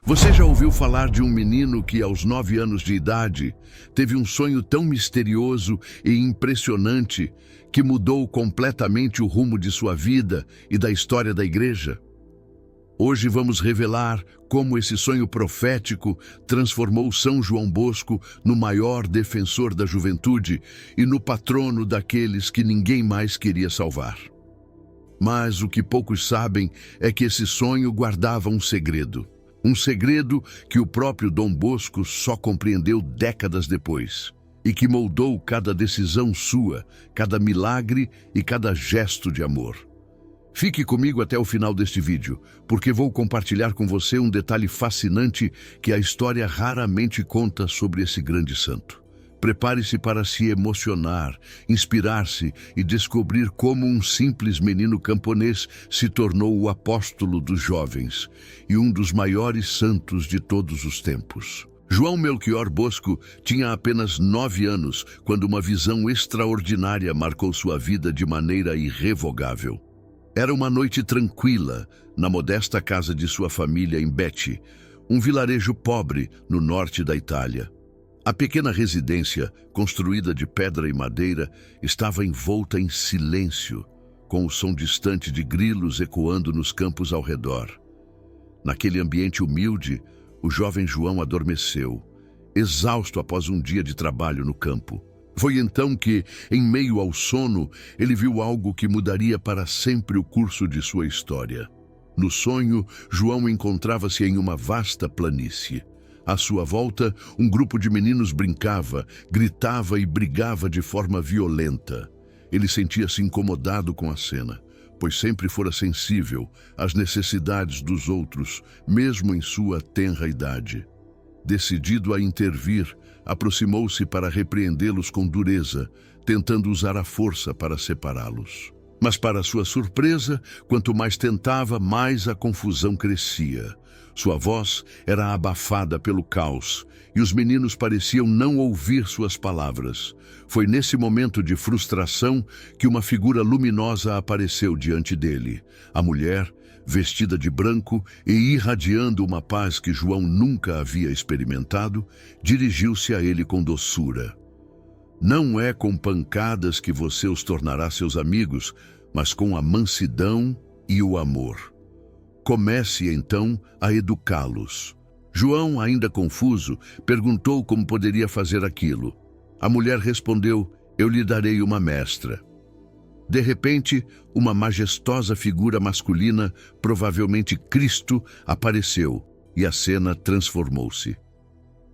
Você já ouviu falar de um menino que, aos 9 anos de idade, teve um sonho tão misterioso e impressionante que mudou completamente o rumo de sua vida e da história da igreja? Hoje vamos revelar como esse sonho profético transformou São João Bosco no maior defensor da juventude e no patrono daqueles que ninguém mais queria salvar. Mas o que poucos sabem é que esse sonho guardava um segredo. Um segredo que o próprio Dom Bosco só compreendeu décadas depois e que moldou cada decisão sua, cada milagre e cada gesto de amor. Fique comigo até o final deste vídeo, porque vou compartilhar com você um detalhe fascinante que a história raramente conta sobre esse grande santo. Prepare-se para se emocionar, inspirar-se e descobrir como um simples menino camponês se tornou o apóstolo dos jovens e um dos maiores santos de todos os tempos. João Melchior Bosco tinha apenas 9 anos quando uma visão extraordinária marcou sua vida de maneira irrevogável. Era uma noite tranquila na modesta casa de sua família em Betti, um vilarejo pobre no norte da Itália. A pequena residência, construída de pedra e madeira, estava envolta em silêncio, com o som distante de grilos ecoando nos campos ao redor. Naquele ambiente humilde, o jovem João adormeceu, exausto após um dia de trabalho no campo. Foi então que, em meio ao sono, ele viu algo que mudaria para sempre o curso de sua história. No sonho, João encontrava-se em uma vasta planície. À sua volta, um grupo de meninos brincava, gritava e brigava de forma violenta. Ele sentia-se incomodado com a cena, pois sempre fora sensível às necessidades dos outros, mesmo em sua tenra idade. Decidido a intervir, aproximou-se para repreendê-los com dureza, tentando usar a força para separá-los. Mas, para sua surpresa, quanto mais tentava, mais a confusão crescia. Sua voz era abafada pelo caos, e os meninos pareciam não ouvir suas palavras. Foi nesse momento de frustração que uma figura luminosa apareceu diante dele. A mulher, vestida de branco e irradiando uma paz que João nunca havia experimentado, dirigiu-se a ele com doçura. Não é com pancadas que você os tornará seus amigos, mas com a mansidão e o amor. Comece, então, a educá-los. João, ainda confuso, perguntou como poderia fazer aquilo. A mulher respondeu: "Eu lhe darei uma mestra." De repente, uma majestosa figura masculina, provavelmente Cristo, apareceu e a cena transformou-se.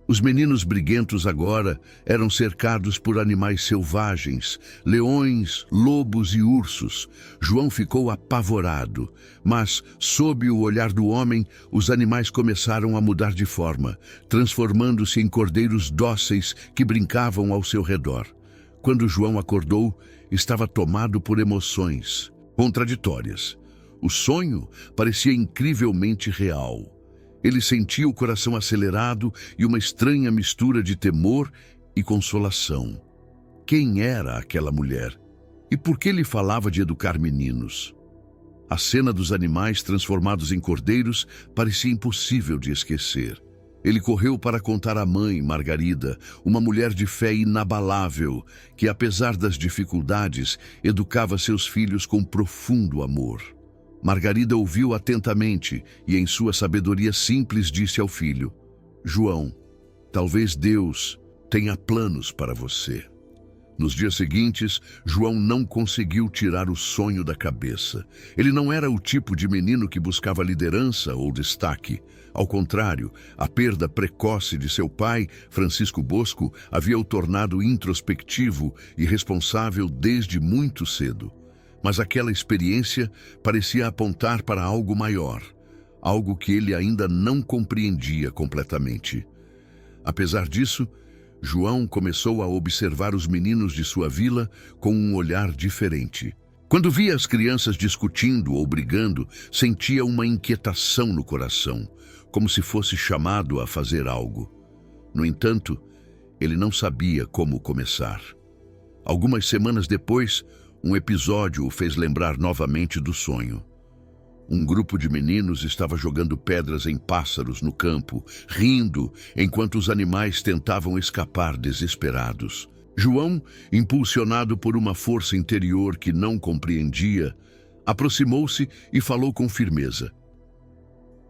Os meninos briguentos agora eram cercados por animais selvagens, leões, lobos e ursos. João ficou apavorado, mas, sob o olhar do homem, os animais começaram a mudar de forma, transformando-se em cordeiros dóceis que brincavam ao seu redor. Quando João acordou, estava tomado por emoções contraditórias. O sonho parecia incrivelmente real. Ele sentia o coração acelerado e uma estranha mistura de temor e consolação. Quem era aquela mulher? E por que lhe falava de educar meninos? A cena dos animais transformados em cordeiros parecia impossível de esquecer. Ele correu para contar à mãe, Margarida, uma mulher de fé inabalável, que, apesar das dificuldades, educava seus filhos com profundo amor. Margarida ouviu atentamente e, em sua sabedoria simples, disse ao filho: "João, talvez Deus tenha planos para você." Nos dias seguintes, João não conseguiu tirar o sonho da cabeça. Ele não era o tipo de menino que buscava liderança ou destaque. Ao contrário, a perda precoce de seu pai, Francisco Bosco, havia o tornado introspectivo e responsável desde muito cedo. Mas aquela experiência parecia apontar para algo maior, algo que ele ainda não compreendia completamente. Apesar disso, João começou a observar os meninos de sua vila com um olhar diferente. Quando via as crianças discutindo ou brigando, sentia uma inquietação no coração, como se fosse chamado a fazer algo. No entanto, ele não sabia como começar. Algumas semanas depois, um episódio o fez lembrar novamente do sonho. Um grupo de meninos estava jogando pedras em pássaros no campo, rindo enquanto os animais tentavam escapar desesperados. João, impulsionado por uma força interior que não compreendia, aproximou-se e falou com firmeza.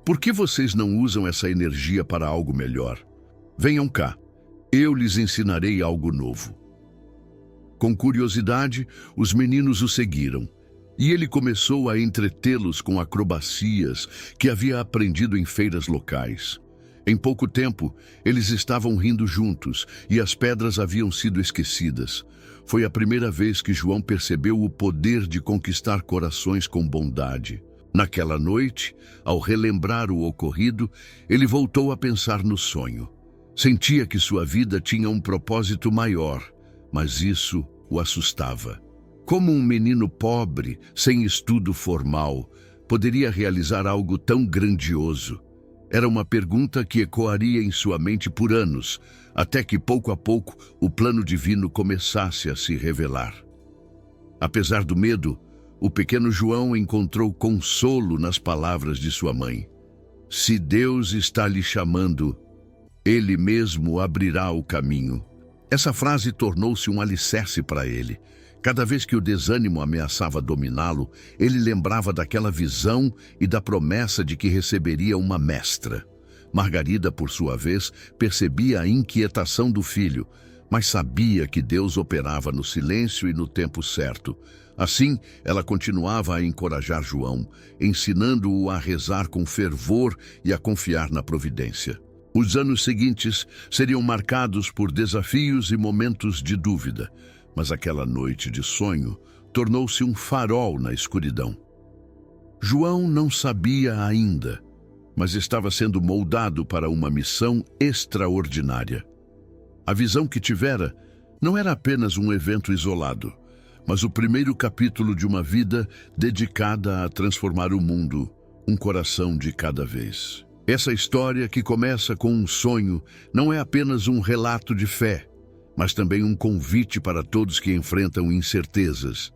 Por que vocês não usam essa energia para algo melhor? Venham cá, eu lhes ensinarei algo novo. Com curiosidade, os meninos o seguiram, e ele começou a entretê-los com acrobacias que havia aprendido em feiras locais. Em pouco tempo, eles estavam rindo juntos e as pedras haviam sido esquecidas. Foi a primeira vez que João percebeu o poder de conquistar corações com bondade. Naquela noite, ao relembrar o ocorrido, ele voltou a pensar no sonho. Sentia que sua vida tinha um propósito maior, mas isso o assustava. Como um menino pobre, sem estudo formal, poderia realizar algo tão grandioso? Era uma pergunta que ecoaria em sua mente por anos, até que pouco a pouco o plano divino começasse a se revelar. Apesar do medo, o pequeno João encontrou consolo nas palavras de sua mãe. Se Deus está lhe chamando, Ele mesmo abrirá o caminho. Essa frase tornou-se um alicerce para ele. Cada vez que o desânimo ameaçava dominá-lo, ele lembrava daquela visão e da promessa de que receberia uma mestra. Margarida, por sua vez, percebia a inquietação do filho, mas sabia que Deus operava no silêncio e no tempo certo. Assim, ela continuava a encorajar João, ensinando-o a rezar com fervor e a confiar na providência. Os anos seguintes seriam marcados por desafios e momentos de dúvida, mas aquela noite de sonho tornou-se um farol na escuridão. João não sabia ainda, mas estava sendo moldado para uma missão extraordinária. A visão que tivera não era apenas um evento isolado, mas o primeiro capítulo de uma vida dedicada a transformar o mundo, um coração de cada vez. Essa história, que começa com um sonho, não é apenas um relato de fé, mas também um convite para todos que enfrentam incertezas.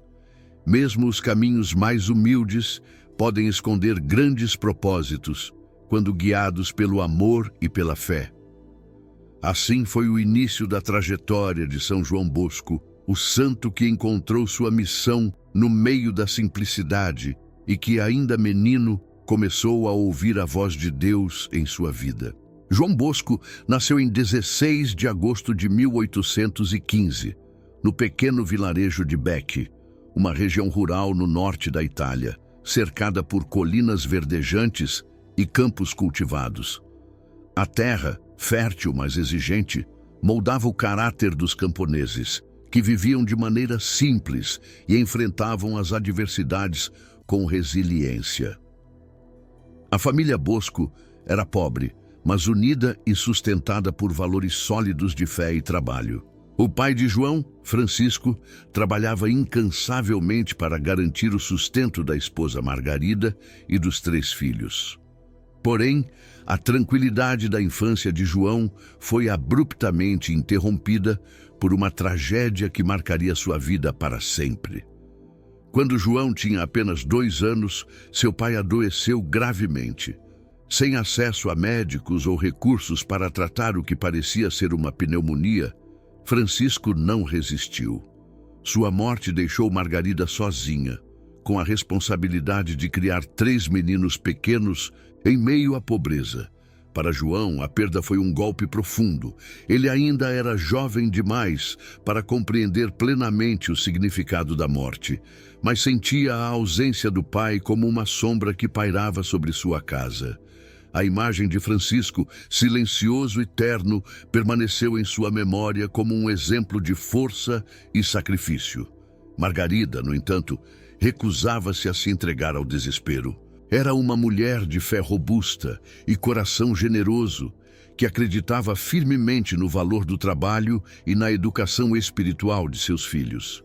Mesmo os caminhos mais humildes podem esconder grandes propósitos, quando guiados pelo amor e pela fé. Assim foi o início da trajetória de São João Bosco, o santo que encontrou sua missão no meio da simplicidade e que, ainda menino, começou a ouvir a voz de Deus em sua vida. João Bosco nasceu em 16 de agosto de 1815, no pequeno vilarejo de Bec, uma região rural no norte da Itália, cercada por colinas verdejantes e campos cultivados. A terra, fértil mas exigente, moldava o caráter dos camponeses, que viviam de maneira simples e enfrentavam as adversidades com resiliência. A família Bosco era pobre, mas unida e sustentada por valores sólidos de fé e trabalho. O pai de João, Francisco, trabalhava incansavelmente para garantir o sustento da esposa Margarida e dos 3 filhos. Porém, a tranquilidade da infância de João foi abruptamente interrompida por uma tragédia que marcaria sua vida para sempre. Quando João tinha apenas 2 anos, seu pai adoeceu gravemente. Sem acesso a médicos ou recursos para tratar o que parecia ser uma pneumonia, Francisco não resistiu. Sua morte deixou Margarida sozinha, com a responsabilidade de criar 3 meninos pequenos em meio à pobreza. Para João, a perda foi um golpe profundo. Ele ainda era jovem demais para compreender plenamente o significado da morte, mas sentia a ausência do pai como uma sombra que pairava sobre sua casa. A imagem de Francisco, silencioso e terno, permaneceu em sua memória como um exemplo de força e sacrifício. Margarida, no entanto, recusava-se a se entregar ao desespero. Era uma mulher de fé robusta e coração generoso, que acreditava firmemente no valor do trabalho e na educação espiritual de seus filhos.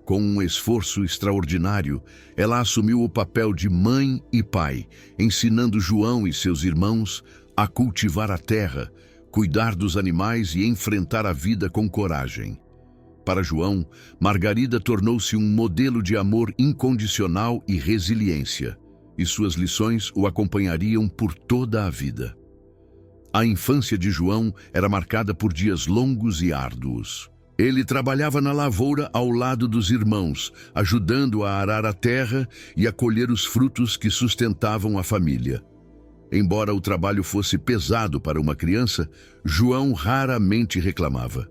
Com um esforço extraordinário, ela assumiu o papel de mãe e pai, ensinando João e seus irmãos a cultivar a terra, cuidar dos animais e enfrentar a vida com coragem. Para João, Margarida tornou-se um modelo de amor incondicional e resiliência. e suas lições o acompanhariam por toda a vida. A infância de João era marcada por dias longos e árduos. Ele trabalhava na lavoura ao lado dos irmãos, ajudando a arar a terra e a colher os frutos que sustentavam a família. Embora o trabalho fosse pesado para uma criança, João raramente reclamava.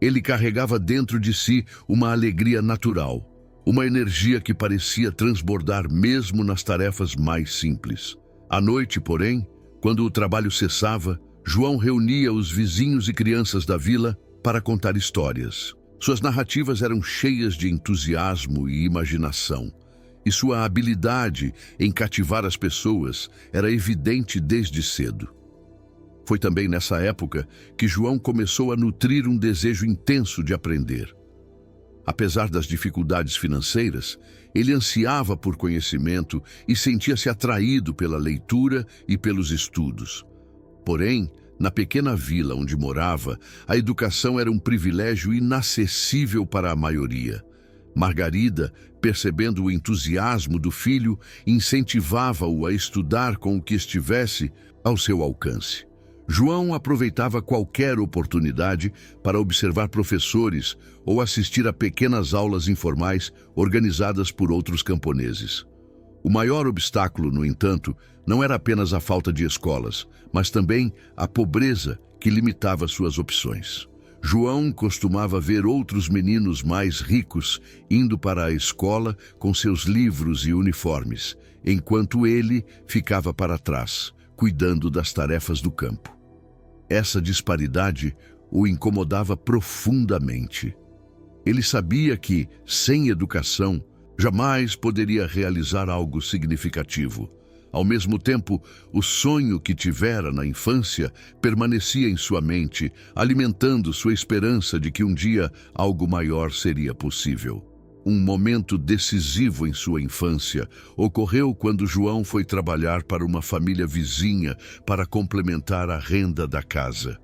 Ele carregava dentro de si uma alegria natural, uma energia que parecia transbordar mesmo nas tarefas mais simples. À noite, porém, quando o trabalho cessava, João reunia os vizinhos e crianças da vila para contar histórias. Suas narrativas eram cheias de entusiasmo e imaginação, e sua habilidade em cativar as pessoas era evidente desde cedo. Foi também nessa época que João começou a nutrir um desejo intenso de aprender. Apesar das dificuldades financeiras, ele ansiava por conhecimento e sentia-se atraído pela leitura e pelos estudos. Porém, na pequena vila onde morava, a educação era um privilégio inacessível para a maioria. Margarida, percebendo o entusiasmo do filho, incentivava-o a estudar com o que estivesse ao seu alcance. João aproveitava qualquer oportunidade para observar professores ou assistir a pequenas aulas informais organizadas por outros camponeses. O maior obstáculo, no entanto, não era apenas a falta de escolas, mas também a pobreza que limitava suas opções. João costumava ver outros meninos mais ricos indo para a escola com seus livros e uniformes, enquanto ele ficava para trás, cuidando das tarefas do campo. Essa disparidade o incomodava profundamente. Ele sabia que, sem educação, jamais poderia realizar algo significativo. Ao mesmo tempo, o sonho que tivera na infância permanecia em sua mente, alimentando sua esperança de que um dia algo maior seria possível. Um momento decisivo em sua infância ocorreu quando João foi trabalhar para uma família vizinha para complementar a renda da casa.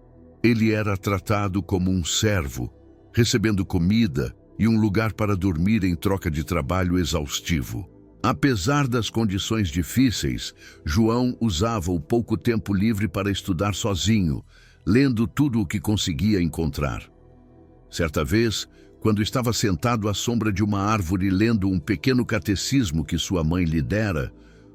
Ele era tratado como um servo, recebendo comida e um lugar para dormir em troca de trabalho exaustivo. Apesar das condições difíceis, João usava o pouco tempo livre para estudar sozinho, lendo tudo o que conseguia encontrar. Certa vez, quando estava sentado à sombra de uma árvore lendo um pequeno catecismo que sua mãe lhe dera,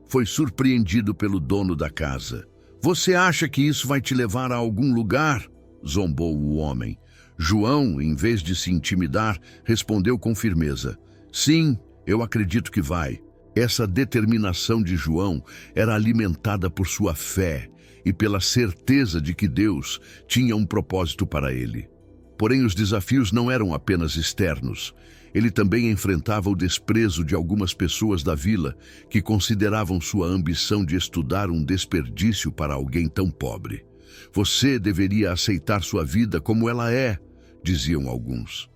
foi surpreendido pelo dono da casa. "Você acha que isso vai te levar a algum lugar?" zombou o homem. João, em vez de se intimidar, respondeu com firmeza: "Sim, eu acredito que vai." Essa determinação de João era alimentada por sua fé e pela certeza de que Deus tinha um propósito para ele. Porém, os desafios não eram apenas externos. Ele também enfrentava o desprezo de algumas pessoas da vila que consideravam sua ambição de estudar um desperdício para alguém tão pobre. "Você deveria aceitar sua vida como ela é", diziam alguns.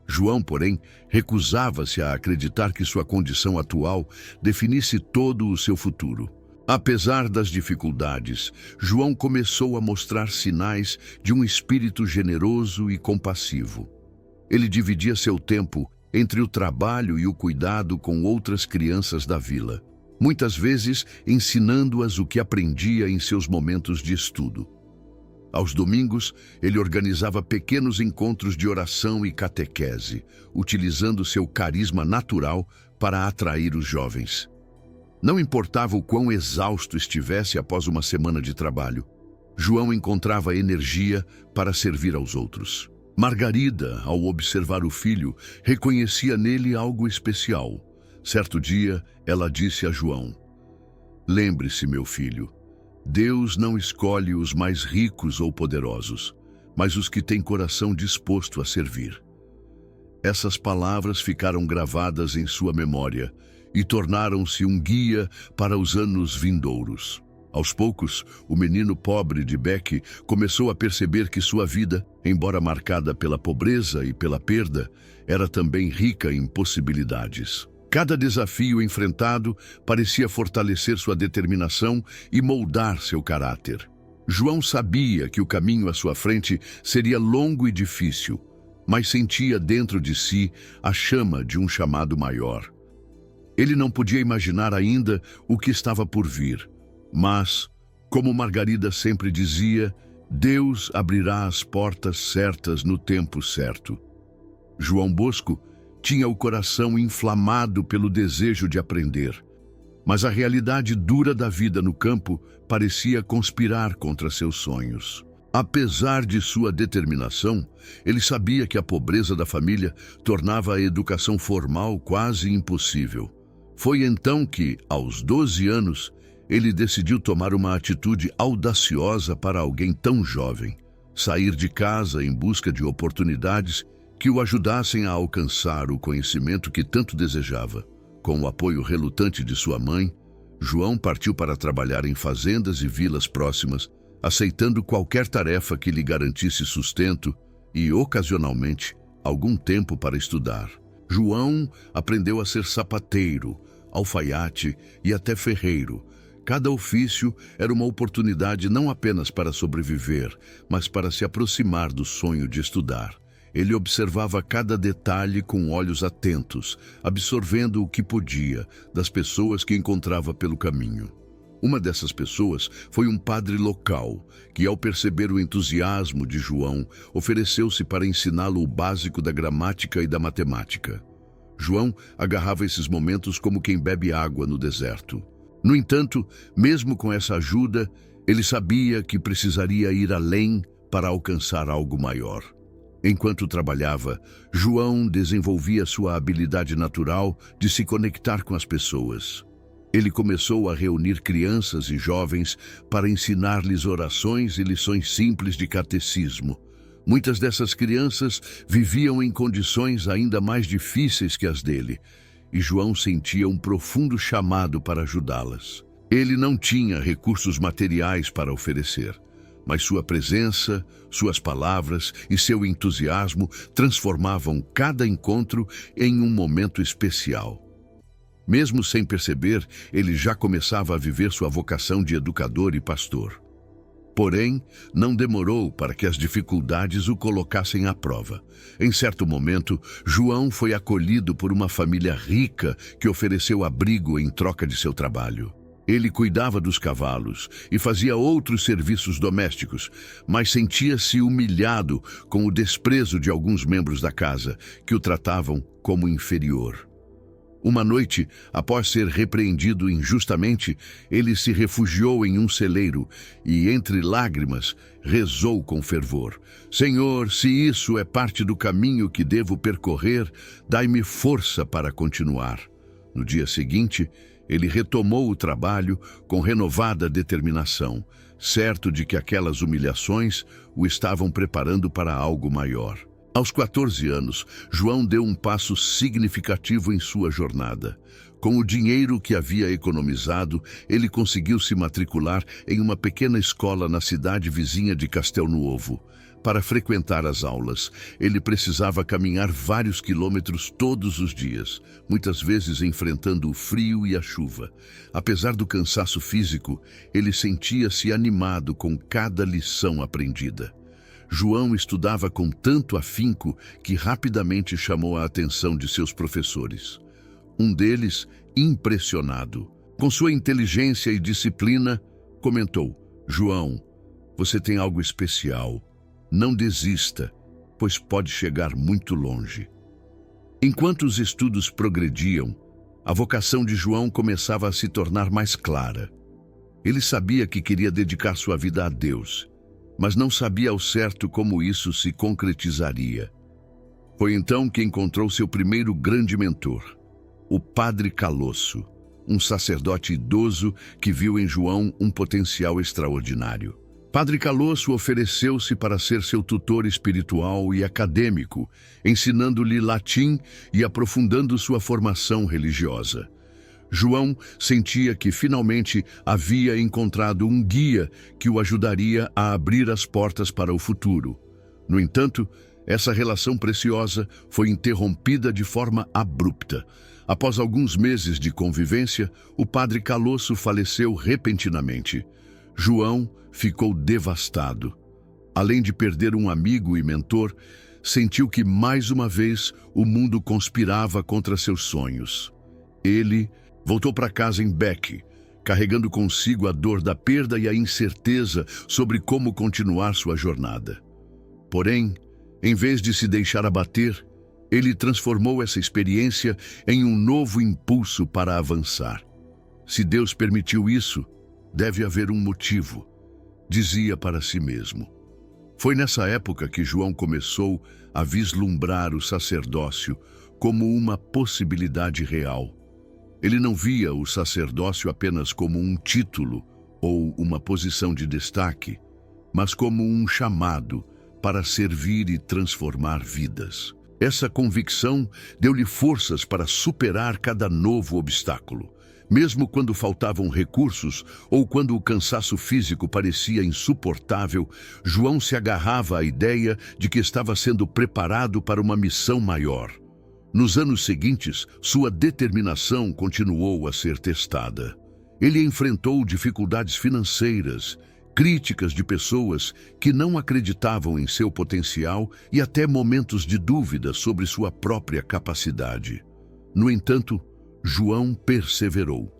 João, porém, recusava-se a acreditar que sua condição atual definisse todo o seu futuro. Apesar das dificuldades, João começou a mostrar sinais de um espírito generoso e compassivo. Ele dividia seu tempo entre o trabalho e o cuidado com outras crianças da vila, muitas vezes ensinando-as o que aprendia em seus momentos de estudo. Aos domingos, ele organizava pequenos encontros de oração e catequese, utilizando seu carisma natural para atrair os jovens. Não importava o quão exausto estivesse após uma semana de trabalho, João encontrava energia para servir aos outros. Margarida, ao observar o filho, reconhecia nele algo especial. Certo dia, ela disse a João: "Lembre-se, meu filho, Deus não escolhe os mais ricos ou poderosos, mas os que têm coração disposto a servir." Essas palavras ficaram gravadas em sua memória e tornaram-se um guia para os anos vindouros. Aos poucos, o menino pobre de Beck começou a perceber que sua vida, embora marcada pela pobreza e pela perda, era também rica em possibilidades. Cada desafio enfrentado parecia fortalecer sua determinação e moldar seu caráter. João sabia que o caminho à sua frente seria longo e difícil, mas sentia dentro de si a chama de um chamado maior. Ele não podia imaginar ainda o que estava por vir. Mas, como Margarida sempre dizia, Deus abrirá as portas certas no tempo certo. João Bosco tinha o coração inflamado pelo desejo de aprender, mas a realidade dura da vida no campo parecia conspirar contra seus sonhos. Apesar de sua determinação, ele sabia que a pobreza da família tornava a educação formal quase impossível. Foi então que, aos 12 anos, ele decidiu tomar uma atitude audaciosa para alguém tão jovem: sair de casa em busca de oportunidades que o ajudassem a alcançar o conhecimento que tanto desejava. Com o apoio relutante de sua mãe, João partiu para trabalhar em fazendas e vilas próximas, aceitando qualquer tarefa que lhe garantisse sustento e, ocasionalmente, algum tempo para estudar. João aprendeu a ser sapateiro, alfaiate e até ferreiro. Cada ofício era uma oportunidade não apenas para sobreviver, mas para se aproximar do sonho de estudar. Ele observava cada detalhe com olhos atentos, absorvendo o que podia das pessoas que encontrava pelo caminho. Uma dessas pessoas foi um padre local, que, ao perceber o entusiasmo de João, ofereceu-se para ensiná-lo o básico da gramática e da matemática. João agarrava esses momentos como quem bebe água no deserto. No entanto, mesmo com essa ajuda, ele sabia que precisaria ir além para alcançar algo maior. Enquanto trabalhava, João desenvolvia sua habilidade natural de se conectar com as pessoas. Ele começou a reunir crianças e jovens para ensinar-lhes orações e lições simples de catecismo. Muitas dessas crianças viviam em condições ainda mais difíceis que as dele, e João sentia um profundo chamado para ajudá-las. Ele não tinha recursos materiais para oferecer, mas sua presença, suas palavras e seu entusiasmo transformavam cada encontro em um momento especial. Mesmo sem perceber, ele já começava a viver sua vocação de educador e pastor. Porém, não demorou para que as dificuldades o colocassem à prova. Em certo momento, João foi acolhido por uma família rica que ofereceu abrigo em troca de seu trabalho. Ele cuidava dos cavalos e fazia outros serviços domésticos, mas sentia-se humilhado com o desprezo de alguns membros da casa, que o tratavam como inferior. Uma noite, após ser repreendido injustamente, ele se refugiou em um celeiro e, entre lágrimas, rezou com fervor: Senhor, se isso é parte do caminho que devo percorrer, dai-me força para continuar. No dia seguinte, ele retomou o trabalho com renovada determinação, certo de que aquelas humilhações o estavam preparando para algo maior. Aos 14 anos, João deu um passo significativo em sua jornada. Com o dinheiro que havia economizado, ele conseguiu se matricular em uma pequena escola na cidade vizinha de Castelnuovo. Para frequentar as aulas, ele precisava caminhar vários quilômetros todos os dias, muitas vezes enfrentando o frio e a chuva. Apesar do cansaço físico, ele sentia-se animado com cada lição aprendida. João estudava com tanto afinco que rapidamente chamou a atenção de seus professores. Um deles, impressionado com sua inteligência e disciplina, comentou: João, você tem algo especial. Não desista, pois pode chegar muito longe. Enquanto os estudos progrediam, a vocação de João começava a se tornar mais clara. Ele sabia que queria dedicar sua vida a Deus, mas não sabia ao certo como isso se concretizaria. Foi então que encontrou seu primeiro grande mentor, o Padre Calosso, um sacerdote idoso que viu em João um potencial extraordinário. Padre Calosso ofereceu-se para ser seu tutor espiritual e acadêmico, ensinando-lhe latim e aprofundando sua formação religiosa. João sentia que finalmente havia encontrado um guia que o ajudaria a abrir as portas para o futuro. No entanto, essa relação preciosa foi interrompida de forma abrupta. Após alguns meses de convivência, o Padre Calosso faleceu repentinamente. João ficou devastado. Além de perder um amigo e mentor, sentiu que mais uma vez o mundo conspirava contra seus sonhos. Ele voltou para casa em Beque, carregando consigo a dor da perda e a incerteza sobre como continuar sua jornada. Porém, em vez de se deixar abater, ele transformou essa experiência em um novo impulso para avançar. Se Deus permitiu isso, deve haver um motivo, dizia para si mesmo. Foi nessa época que João começou a vislumbrar o sacerdócio como uma possibilidade real. Ele não via o sacerdócio apenas como um título ou uma posição de destaque, mas como um chamado para servir e transformar vidas. Essa convicção deu-lhe forças para superar cada novo obstáculo. Mesmo quando faltavam recursos ou quando o cansaço físico parecia insuportável, João se agarrava à ideia de que estava sendo preparado para uma missão maior. Nos anos seguintes, sua determinação continuou a ser testada. Ele enfrentou dificuldades financeiras, críticas de pessoas que não acreditavam em seu potencial e até momentos de dúvida sobre sua própria capacidade. No entanto, João perseverou.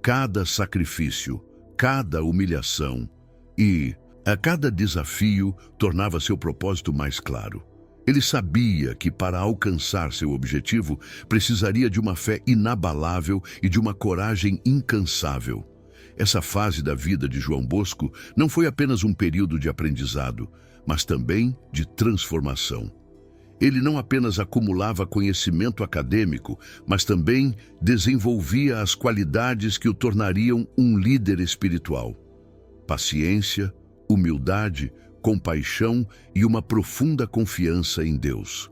Cada sacrifício, cada humilhação e a cada desafio tornava seu propósito mais claro. Ele sabia que para alcançar seu objetivo precisaria de uma fé inabalável e de uma coragem incansável. Essa fase da vida de João Bosco não foi apenas um período de aprendizado, mas também de transformação. Ele não apenas acumulava conhecimento acadêmico, mas também desenvolvia as qualidades que o tornariam um líder espiritual. Paciência, humildade, compaixão e uma profunda confiança em Deus.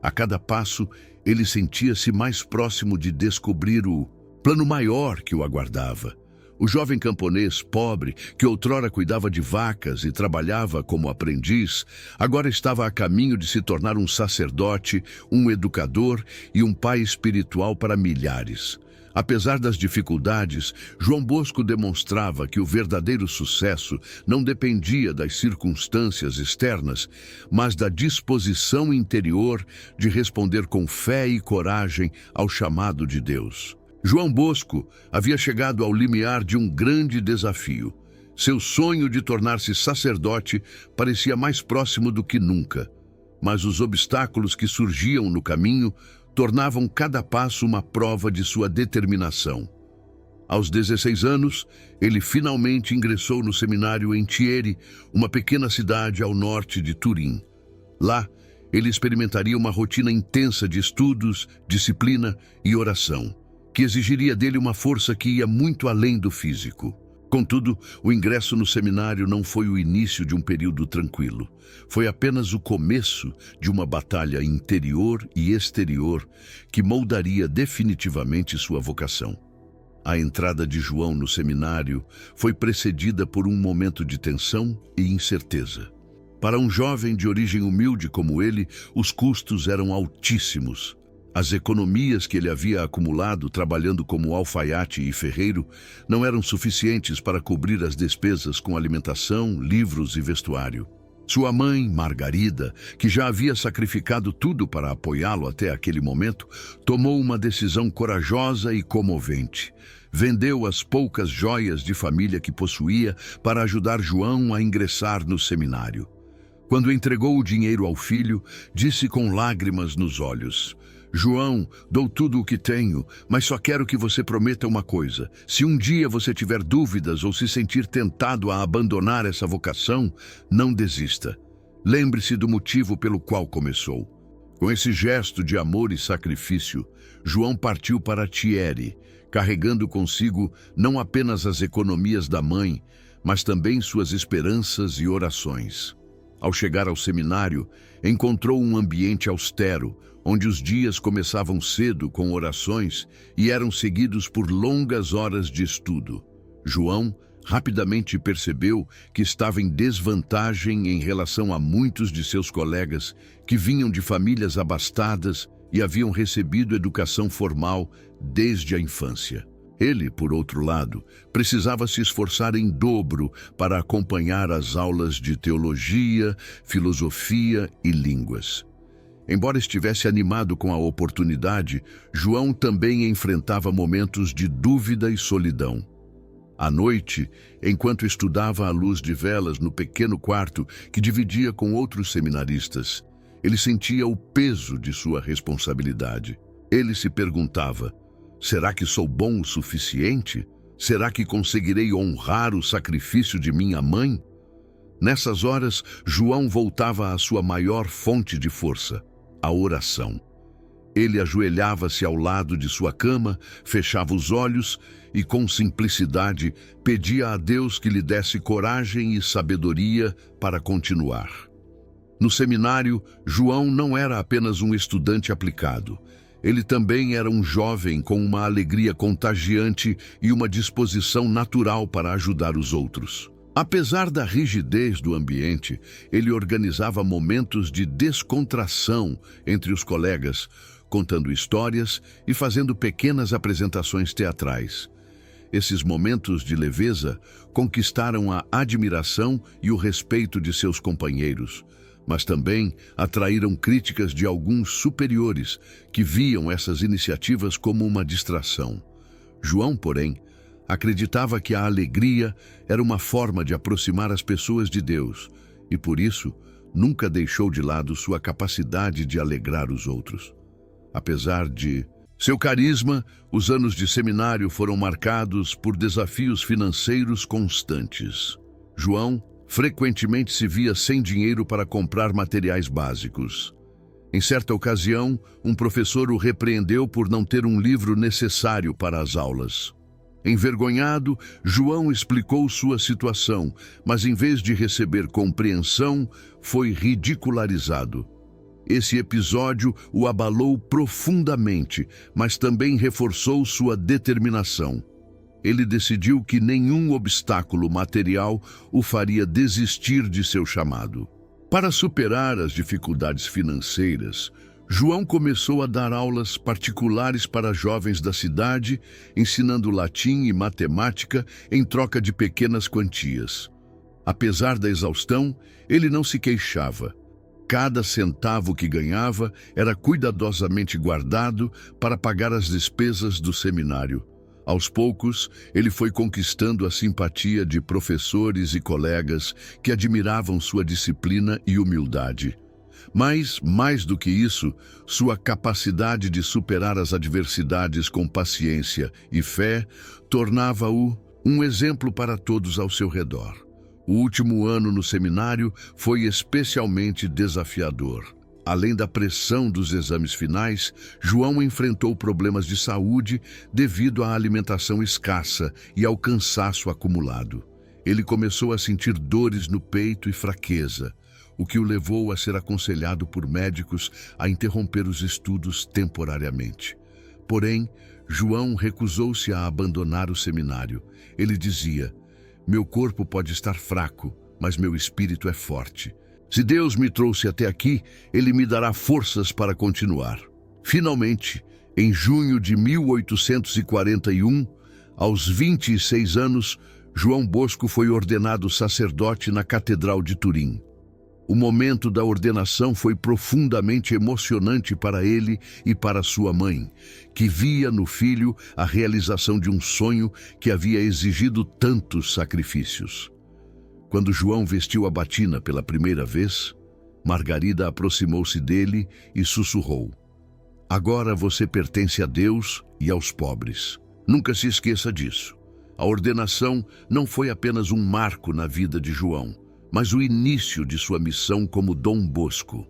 A cada passo, ele sentia-se mais próximo de descobrir o plano maior que o aguardava. O jovem camponês pobre, que outrora cuidava de vacas e trabalhava como aprendiz, agora estava a caminho de se tornar um sacerdote, um educador e um pai espiritual para milhares. Apesar das dificuldades, João Bosco demonstrava que o verdadeiro sucesso não dependia das circunstâncias externas, mas da disposição interior de responder com fé e coragem ao chamado de Deus. João Bosco havia chegado ao limiar de um grande desafio. Seu sonho de tornar-se sacerdote parecia mais próximo do que nunca, mas os obstáculos que surgiam no caminho tornavam cada passo uma prova de sua determinação. Aos 16 anos, ele finalmente ingressou no seminário em Chieri, uma pequena cidade ao norte de Turim. Lá, ele experimentaria uma rotina intensa de estudos, disciplina e oração, que exigiria dele uma força que ia muito além do físico. Contudo, o ingresso no seminário não foi o início de um período tranquilo. Foi apenas o começo de uma batalha interior e exterior que moldaria definitivamente sua vocação. A entrada de João no seminário foi precedida por um momento de tensão e incerteza. Para um jovem de origem humilde como ele, os custos eram altíssimos. As economias que ele havia acumulado trabalhando como alfaiate e ferreiro não eram suficientes para cobrir as despesas com alimentação, livros e vestuário. Sua mãe, Margarida, que já havia sacrificado tudo para apoiá-lo até aquele momento, tomou uma decisão corajosa e comovente. Vendeu as poucas joias de família que possuía para ajudar João a ingressar no seminário. Quando entregou o dinheiro ao filho, disse com lágrimas nos olhos: João, dou tudo o que tenho, mas só quero que você prometa uma coisa. Se um dia você tiver dúvidas ou se sentir tentado a abandonar essa vocação, não desista. Lembre-se do motivo pelo qual começou. Com esse gesto de amor e sacrifício, João partiu para Chieri, carregando consigo não apenas as economias da mãe, mas também suas esperanças e orações. Ao chegar ao seminário, encontrou um ambiente austero, onde os dias começavam cedo com orações e eram seguidos por longas horas de estudo. João rapidamente percebeu que estava em desvantagem em relação a muitos de seus colegas que vinham de famílias abastadas e haviam recebido educação formal desde a infância. Ele, por outro lado, precisava se esforçar em dobro para acompanhar as aulas de teologia, filosofia e línguas. Embora estivesse animado com a oportunidade, João também enfrentava momentos de dúvida e solidão. À noite, enquanto estudava à luz de velas no pequeno quarto que dividia com outros seminaristas, ele sentia o peso de sua responsabilidade. Ele se perguntava: será que sou bom o suficiente? Será que conseguirei honrar o sacrifício de minha mãe? Nessas horas, João voltava à sua maior fonte de força, a oração. Ele ajoelhava-se ao lado de sua cama, fechava os olhos e, com simplicidade, pedia a Deus que lhe desse coragem e sabedoria para continuar. No seminário, João não era apenas um estudante aplicado. Ele também era um jovem com uma alegria contagiante e uma disposição natural para ajudar os outros. Apesar da rigidez do ambiente, ele organizava momentos de descontração entre os colegas, contando histórias e fazendo pequenas apresentações teatrais. Esses momentos de leveza conquistaram a admiração e o respeito de seus companheiros, mas também atraíram críticas de alguns superiores que viam essas iniciativas como uma distração. João, porém, acreditava que a alegria era uma forma de aproximar as pessoas de Deus e, por isso, nunca deixou de lado sua capacidade de alegrar os outros. Apesar de seu carisma, os anos de seminário foram marcados por desafios financeiros constantes. João frequentemente se via sem dinheiro para comprar materiais básicos. Em certa ocasião, um professor o repreendeu por não ter um livro necessário para as aulas. Envergonhado, João explicou sua situação, mas em vez de receber compreensão, foi ridicularizado. Esse episódio o abalou profundamente, mas também reforçou sua determinação. Ele decidiu que nenhum obstáculo material o faria desistir de seu chamado. Para superar as dificuldades financeiras, João começou a dar aulas particulares para jovens da cidade, ensinando latim e matemática em troca de pequenas quantias. Apesar da exaustão, ele não se queixava. Cada centavo que ganhava era cuidadosamente guardado para pagar as despesas do seminário. Aos poucos, ele foi conquistando a simpatia de professores e colegas que admiravam sua disciplina e humildade. Mas, mais do que isso, sua capacidade de superar as adversidades com paciência e fé tornava-o um exemplo para todos ao seu redor. O último ano no seminário foi especialmente desafiador. Além da pressão dos exames finais, João enfrentou problemas de saúde devido à alimentação escassa e ao cansaço acumulado. Ele começou a sentir dores no peito e fraqueza, o que o levou a ser aconselhado por médicos a interromper os estudos temporariamente. Porém, João recusou-se a abandonar o seminário. Ele dizia: "Meu corpo pode estar fraco, mas meu espírito é forte. Se Deus me trouxe até aqui, Ele me dará forças para continuar." Finalmente, em junho de 1841, aos 26 anos, João Bosco foi ordenado sacerdote na Catedral de Turim. O momento da ordenação foi profundamente emocionante para ele e para sua mãe, que via no filho a realização de um sonho que havia exigido tantos sacrifícios. Quando João vestiu a batina pela primeira vez, Margarida aproximou-se dele e sussurrou: "Agora você pertence a Deus e aos pobres. Nunca se esqueça disso." A ordenação não foi apenas um marco na vida de João, mas o início de sua missão como Dom Bosco.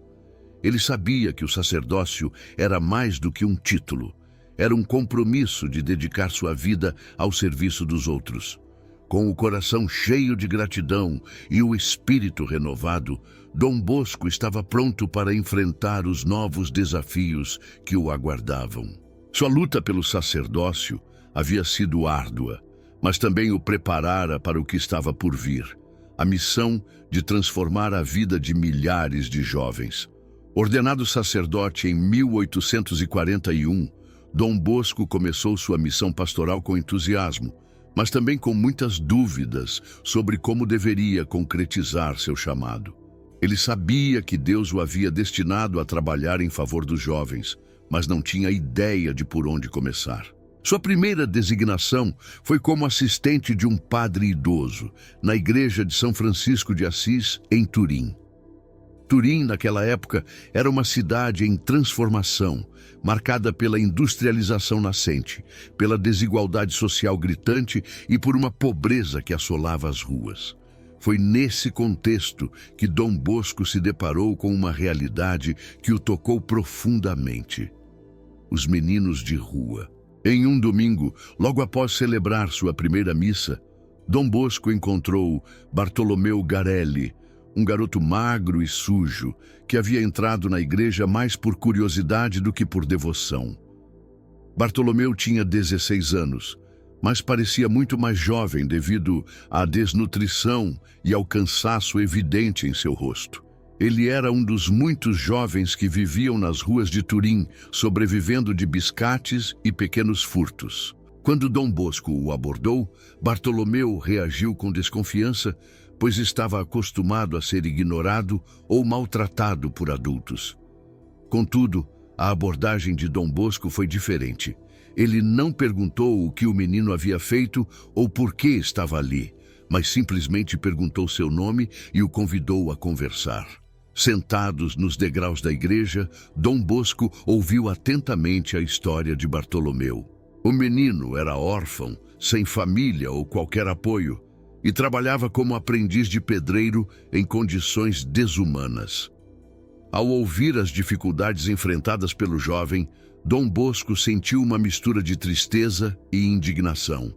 Ele sabia que o sacerdócio era mais do que um título, era um compromisso de dedicar sua vida ao serviço dos outros. Com o coração cheio de gratidão e o espírito renovado, Dom Bosco estava pronto para enfrentar os novos desafios que o aguardavam. Sua luta pelo sacerdócio havia sido árdua, mas também o preparara para o que estava por vir: a missão de transformar a vida de milhares de jovens. Ordenado sacerdote em 1841, Dom Bosco começou sua missão pastoral com entusiasmo, mas também com muitas dúvidas sobre como deveria concretizar seu chamado. Ele sabia que Deus o havia destinado a trabalhar em favor dos jovens, mas não tinha ideia de por onde começar. Sua primeira designação foi como assistente de um padre idoso, na igreja de São Francisco de Assis, em Turim. Turim, naquela época, era uma cidade em transformação, marcada pela industrialização nascente, pela desigualdade social gritante e por uma pobreza que assolava as ruas. Foi nesse contexto que Dom Bosco se deparou com uma realidade que o tocou profundamente. Os meninos de rua. Em um domingo, logo após celebrar sua primeira missa, Dom Bosco encontrou Bartolomeu Garelli, um garoto magro e sujo, que havia entrado na igreja mais por curiosidade do que por devoção. Bartolomeu tinha 16 anos, mas parecia muito mais jovem devido à desnutrição e ao cansaço evidente em seu rosto. Ele era um dos muitos jovens que viviam nas ruas de Turim, sobrevivendo de biscates e pequenos furtos. Quando Dom Bosco o abordou, Bartolomeu reagiu com desconfiança, pois estava acostumado a ser ignorado ou maltratado por adultos. Contudo, a abordagem de Dom Bosco foi diferente. Ele não perguntou o que o menino havia feito ou por que estava ali, mas simplesmente perguntou seu nome e o convidou a conversar. Sentados nos degraus da igreja, Dom Bosco ouviu atentamente a história de Bartolomeu. O menino era órfão, sem família ou qualquer apoio, e trabalhava como aprendiz de pedreiro em condições desumanas. Ao ouvir as dificuldades enfrentadas pelo jovem, Dom Bosco sentiu uma mistura de tristeza e indignação.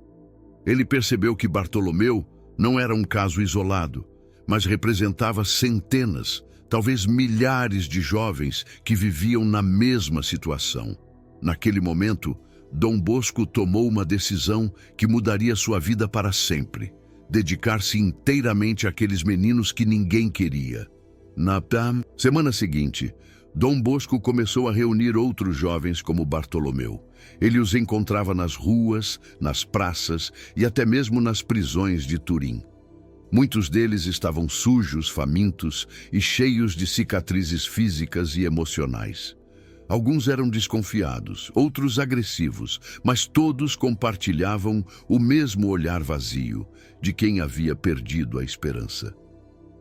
Ele percebeu que Bartolomeu não era um caso isolado, mas representava centenas, talvez milhares de jovens que viviam na mesma situação. Naquele momento, Dom Bosco tomou uma decisão que mudaria sua vida para sempre: dedicar-se inteiramente àqueles meninos que ninguém queria. Na semana seguinte, Dom Bosco começou a reunir outros jovens como Bartolomeu. Ele os encontrava nas ruas, nas praças e até mesmo nas prisões de Turim. Muitos deles estavam sujos, famintos e cheios de cicatrizes físicas e emocionais. Alguns eram desconfiados, outros agressivos, mas todos compartilhavam o mesmo olhar vazio de quem havia perdido a esperança.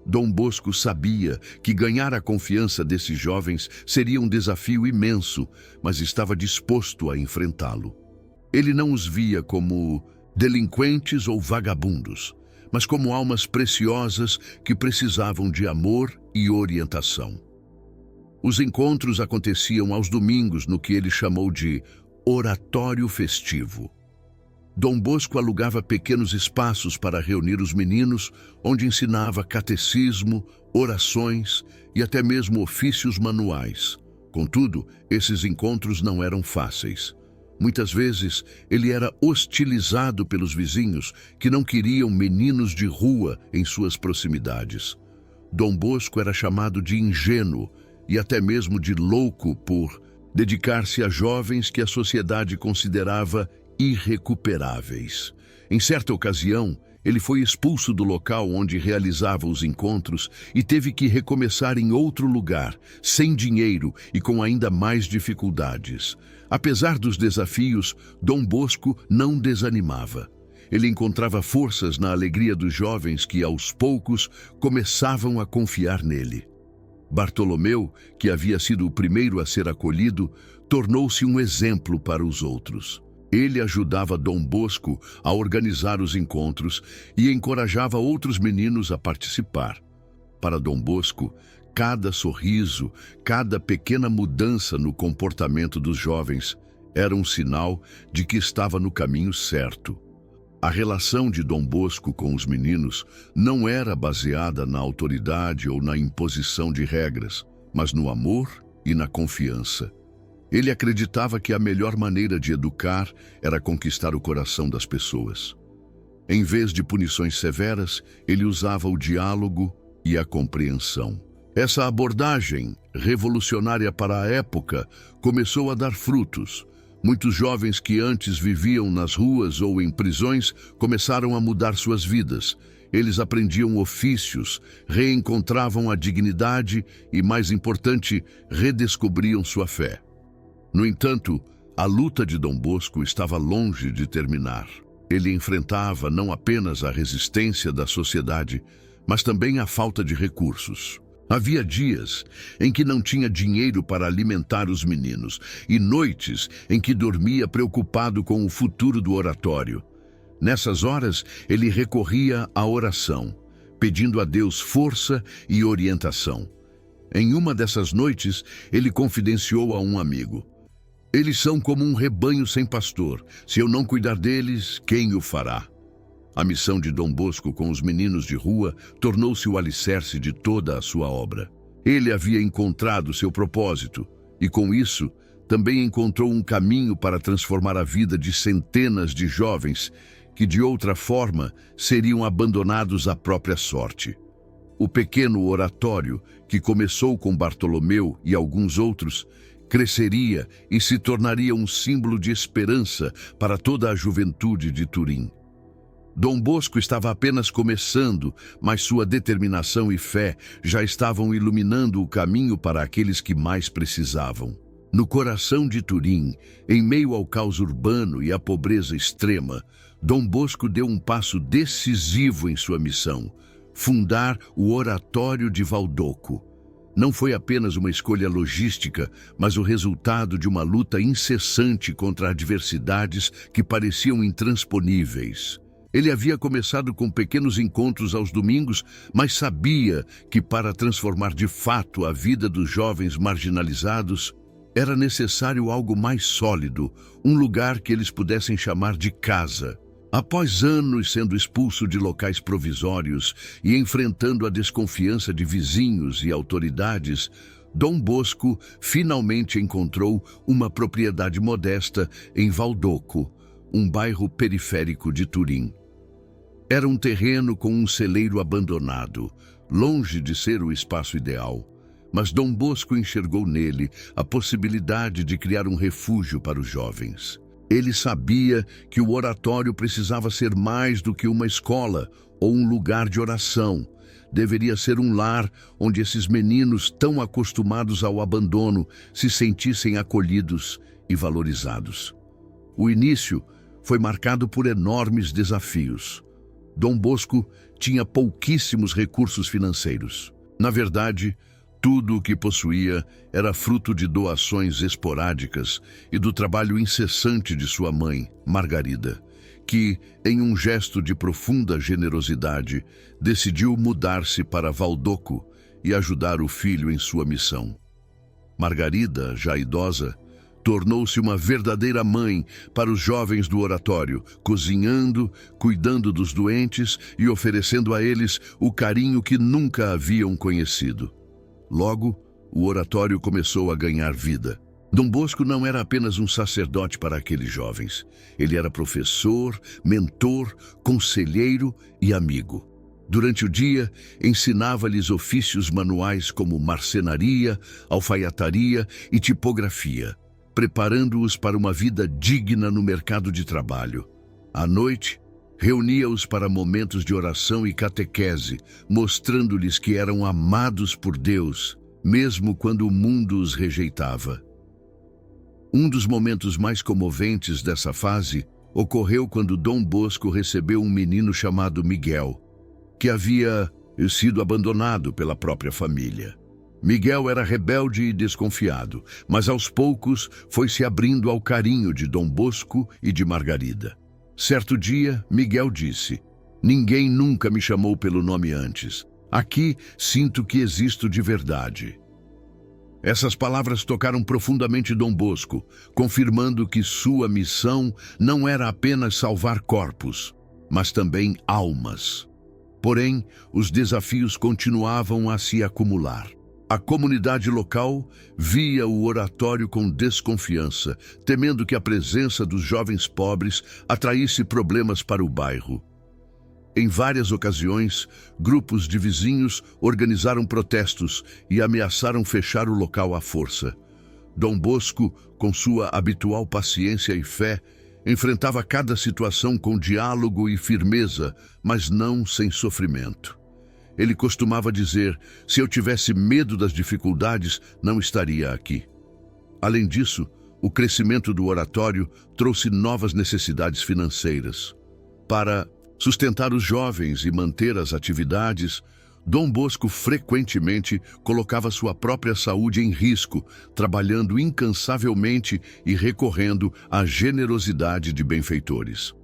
Dom Bosco sabia que ganhar a confiança desses jovens seria um desafio imenso, mas estava disposto a enfrentá-lo. Ele não os via como delinquentes ou vagabundos, mas como almas preciosas que precisavam de amor e orientação. Os encontros aconteciam aos domingos no que ele chamou de oratório festivo. Dom Bosco alugava pequenos espaços para reunir os meninos, onde ensinava catecismo, orações e até mesmo ofícios manuais. Contudo, esses encontros não eram fáceis. Muitas vezes, ele era hostilizado pelos vizinhos que não queriam meninos de rua em suas proximidades. Dom Bosco era chamado de ingênuo e até mesmo de louco por dedicar-se a jovens que a sociedade considerava irrecuperáveis. Em certa ocasião, ele foi expulso do local onde realizava os encontros e teve que recomeçar em outro lugar, sem dinheiro e com ainda mais dificuldades. Apesar dos desafios, Dom Bosco não desanimava. Ele encontrava forças na alegria dos jovens que, aos poucos, começavam a confiar nele. Bartolomeu, que havia sido o primeiro a ser acolhido, tornou-se um exemplo para os outros. Ele ajudava Dom Bosco a organizar os encontros e encorajava outros meninos a participar. Para Dom Bosco, cada sorriso, cada pequena mudança no comportamento dos jovens era um sinal de que estava no caminho certo. A relação de Dom Bosco com os meninos não era baseada na autoridade ou na imposição de regras, mas no amor e na confiança. Ele acreditava que a melhor maneira de educar era conquistar o coração das pessoas. Em vez de punições severas, ele usava o diálogo e a compreensão. Essa abordagem, revolucionária para a época, começou a dar frutos. Muitos jovens que antes viviam nas ruas ou em prisões começaram a mudar suas vidas, Eles aprendiam ofícios, reencontravam a dignidade e, mais importante, redescobriam sua fé. No entanto, a luta de Dom Bosco estava longe de terminar. Ele enfrentava não apenas a resistência da sociedade, mas também a falta de recursos. Havia dias em que não tinha dinheiro para alimentar os meninos e noites em que dormia preocupado com o futuro do oratório. Nessas horas, ele recorria à oração, pedindo a Deus força e orientação. Em uma dessas noites, ele confidenciou a um amigo: "Eles são como um rebanho sem pastor. Se eu não cuidar deles, quem o fará?" A missão de Dom Bosco com os meninos de rua tornou-se o alicerce de toda a sua obra. Ele havia encontrado seu propósito e, com isso, também encontrou um caminho para transformar a vida de centenas de jovens que, de outra forma, seriam abandonados à própria sorte. O pequeno oratório, que começou com Bartolomeu e alguns outros, cresceria e se tornaria um símbolo de esperança para toda a juventude de Turim. Dom Bosco estava apenas começando, mas sua determinação e fé já estavam iluminando o caminho para aqueles que mais precisavam. No coração de Turim, em meio ao caos urbano e à pobreza extrema, Dom Bosco deu um passo decisivo em sua missão: fundar o Oratório de Valdoco. Não foi apenas uma escolha logística, mas o resultado de uma luta incessante contra adversidades que pareciam intransponíveis. Ele havia começado com pequenos encontros aos domingos, mas sabia que para transformar de fato a vida dos jovens marginalizados, era necessário algo mais sólido, um lugar que eles pudessem chamar de casa. Após anos sendo expulso de locais provisórios e enfrentando a desconfiança de vizinhos e autoridades, Dom Bosco finalmente encontrou uma propriedade modesta em Valdoco, um bairro periférico de Turim. Era um terreno com um celeiro abandonado, longe de ser o espaço ideal, mas Dom Bosco enxergou nele a possibilidade de criar um refúgio para os jovens. Ele sabia que o oratório precisava ser mais do que uma escola ou um lugar de oração. Deveria ser um lar onde esses meninos, tão acostumados ao abandono, se sentissem acolhidos e valorizados. O início foi marcado por enormes desafios. Dom Bosco tinha pouquíssimos recursos financeiros. Na verdade, tudo o que possuía era fruto de doações esporádicas e do trabalho incessante de sua mãe, Margarida, que, em um gesto de profunda generosidade, decidiu mudar-se para Valdoco e ajudar o filho em sua missão. Margarida, já idosa, tornou-se uma verdadeira mãe para os jovens do oratório, cozinhando, cuidando dos doentes e oferecendo a eles o carinho que nunca haviam conhecido. Logo, o oratório começou a ganhar vida. Dom Bosco não era apenas um sacerdote para aqueles jovens. Ele era professor, mentor, conselheiro e amigo. Durante o dia, ensinava-lhes ofícios manuais como marcenaria, alfaiataria e tipografia, preparando-os para uma vida digna no mercado de trabalho. À noite, reunia-os para momentos de oração e catequese, mostrando-lhes que eram amados por Deus, mesmo quando o mundo os rejeitava. Um dos momentos mais comoventes dessa fase ocorreu quando Dom Bosco recebeu um menino chamado Miguel, que havia sido abandonado pela própria família. Miguel era rebelde e desconfiado, mas aos poucos foi se abrindo ao carinho de Dom Bosco e de Margarida. Certo dia, Miguel disse: "Ninguém nunca me chamou pelo nome antes. Aqui sinto que existo de verdade." Essas palavras tocaram profundamente Dom Bosco, confirmando que sua missão não era apenas salvar corpos, mas também almas. Porém, os desafios continuavam a se acumular. A comunidade local via o oratório com desconfiança, temendo que a presença dos jovens pobres atraísse problemas para o bairro. Em várias ocasiões, grupos de vizinhos organizaram protestos e ameaçaram fechar o local à força. Dom Bosco, com sua habitual paciência e fé, Enfrentava cada situação com diálogo e firmeza, mas não sem sofrimento. Ele costumava dizer: se eu tivesse medo das dificuldades, não estaria aqui. Além disso, o crescimento do oratório trouxe novas necessidades financeiras. Para sustentar os jovens e manter as atividades, Dom Bosco frequentemente colocava sua própria saúde em risco, trabalhando incansavelmente e recorrendo à generosidade de benfeitores.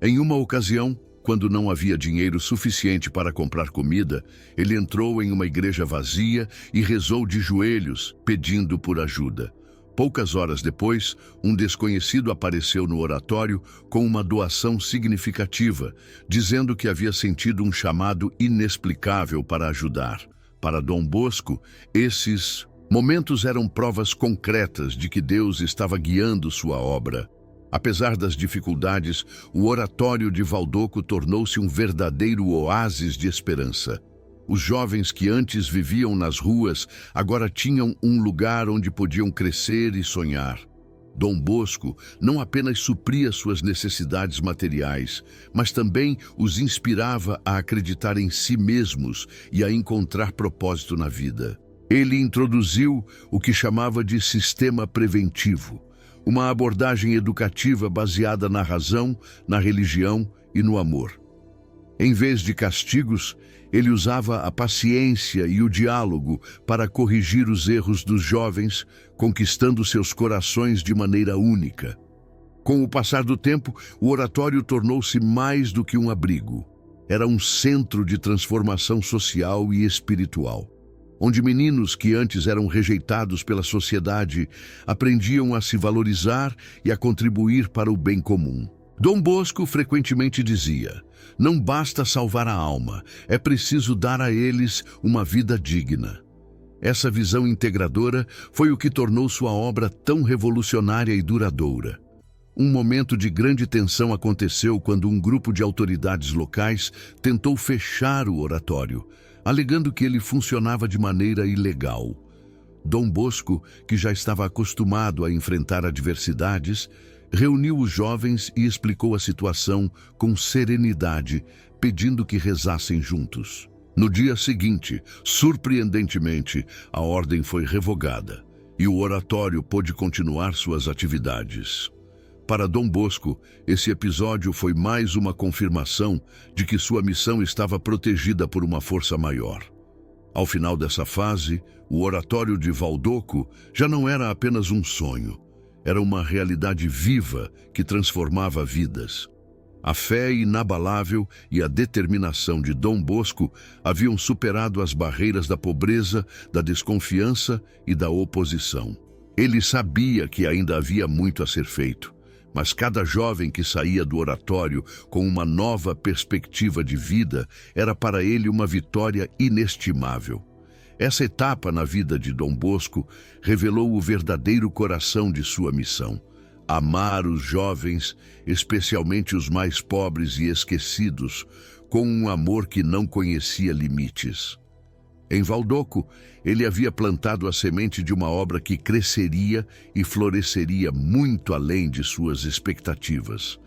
Em uma ocasião, quando não havia dinheiro suficiente para comprar comida, ele entrou em uma igreja vazia e rezou de joelhos, pedindo por ajuda. Poucas horas depois, um desconhecido apareceu no oratório com uma doação significativa, dizendo que havia sentido um chamado inexplicável para ajudar. Para Dom Bosco, esses momentos eram provas concretas de que Deus estava guiando sua obra. Apesar das dificuldades, o oratório de Valdoco tornou-se um verdadeiro oásis de esperança. Os jovens que antes viviam nas ruas agora tinham um lugar onde podiam crescer e sonhar. Dom Bosco não apenas supria suas necessidades materiais, mas também os inspirava a acreditar em si mesmos e a encontrar propósito na vida. Ele introduziu o que chamava de sistema preventivo, uma abordagem educativa baseada na razão, na religião e no amor. Em vez de castigos, ele usava a paciência e o diálogo para corrigir os erros dos jovens, conquistando seus corações de maneira única. Com o passar do tempo, o oratório tornou-se mais do que um abrigo. Era um centro de transformação social e espiritual, onde meninos que antes eram rejeitados pela sociedade aprendiam a se valorizar e a contribuir para o bem comum. Dom Bosco frequentemente dizia: não basta salvar a alma, é preciso dar a eles uma vida digna. Essa visão integradora foi o que tornou sua obra tão revolucionária e duradoura. Um momento de grande tensão aconteceu quando um grupo de autoridades locais tentou fechar o oratório, alegando que ele funcionava de maneira ilegal. Dom Bosco, que já estava acostumado a enfrentar adversidades, reuniu os jovens e explicou a situação com serenidade, pedindo que rezassem juntos. No dia seguinte, surpreendentemente, a ordem foi revogada e o oratório pôde continuar suas atividades. Para Dom Bosco, esse episódio foi mais uma confirmação de que sua missão estava protegida por uma força maior. Ao final dessa fase, o oratório de Valdoco já não era apenas um sonho. Era uma realidade viva que transformava vidas. A fé inabalável e a determinação de Dom Bosco haviam superado as barreiras da pobreza, da desconfiança e da oposição. Ele sabia que ainda havia muito a ser feito, mas cada jovem que saía do oratório com uma nova perspectiva de vida era para ele uma vitória inestimável. Essa etapa na vida de Dom Bosco revelou o verdadeiro coração de sua missão: amar os jovens, especialmente os mais pobres e esquecidos, com um amor que não conhecia limites. Em Valdoco, ele havia plantado a semente de uma obra que cresceria e floresceria muito além de suas expectativas,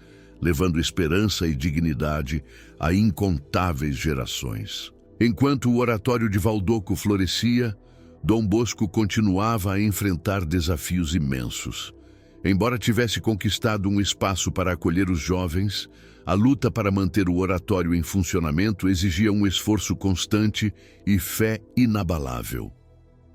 levando esperança e dignidade a incontáveis gerações. Enquanto o oratório de Valdoco florescia, Dom Bosco continuava a enfrentar desafios imensos. Embora tivesse conquistado um espaço para acolher os jovens, a luta para manter o oratório em funcionamento exigia um esforço constante e fé inabalável.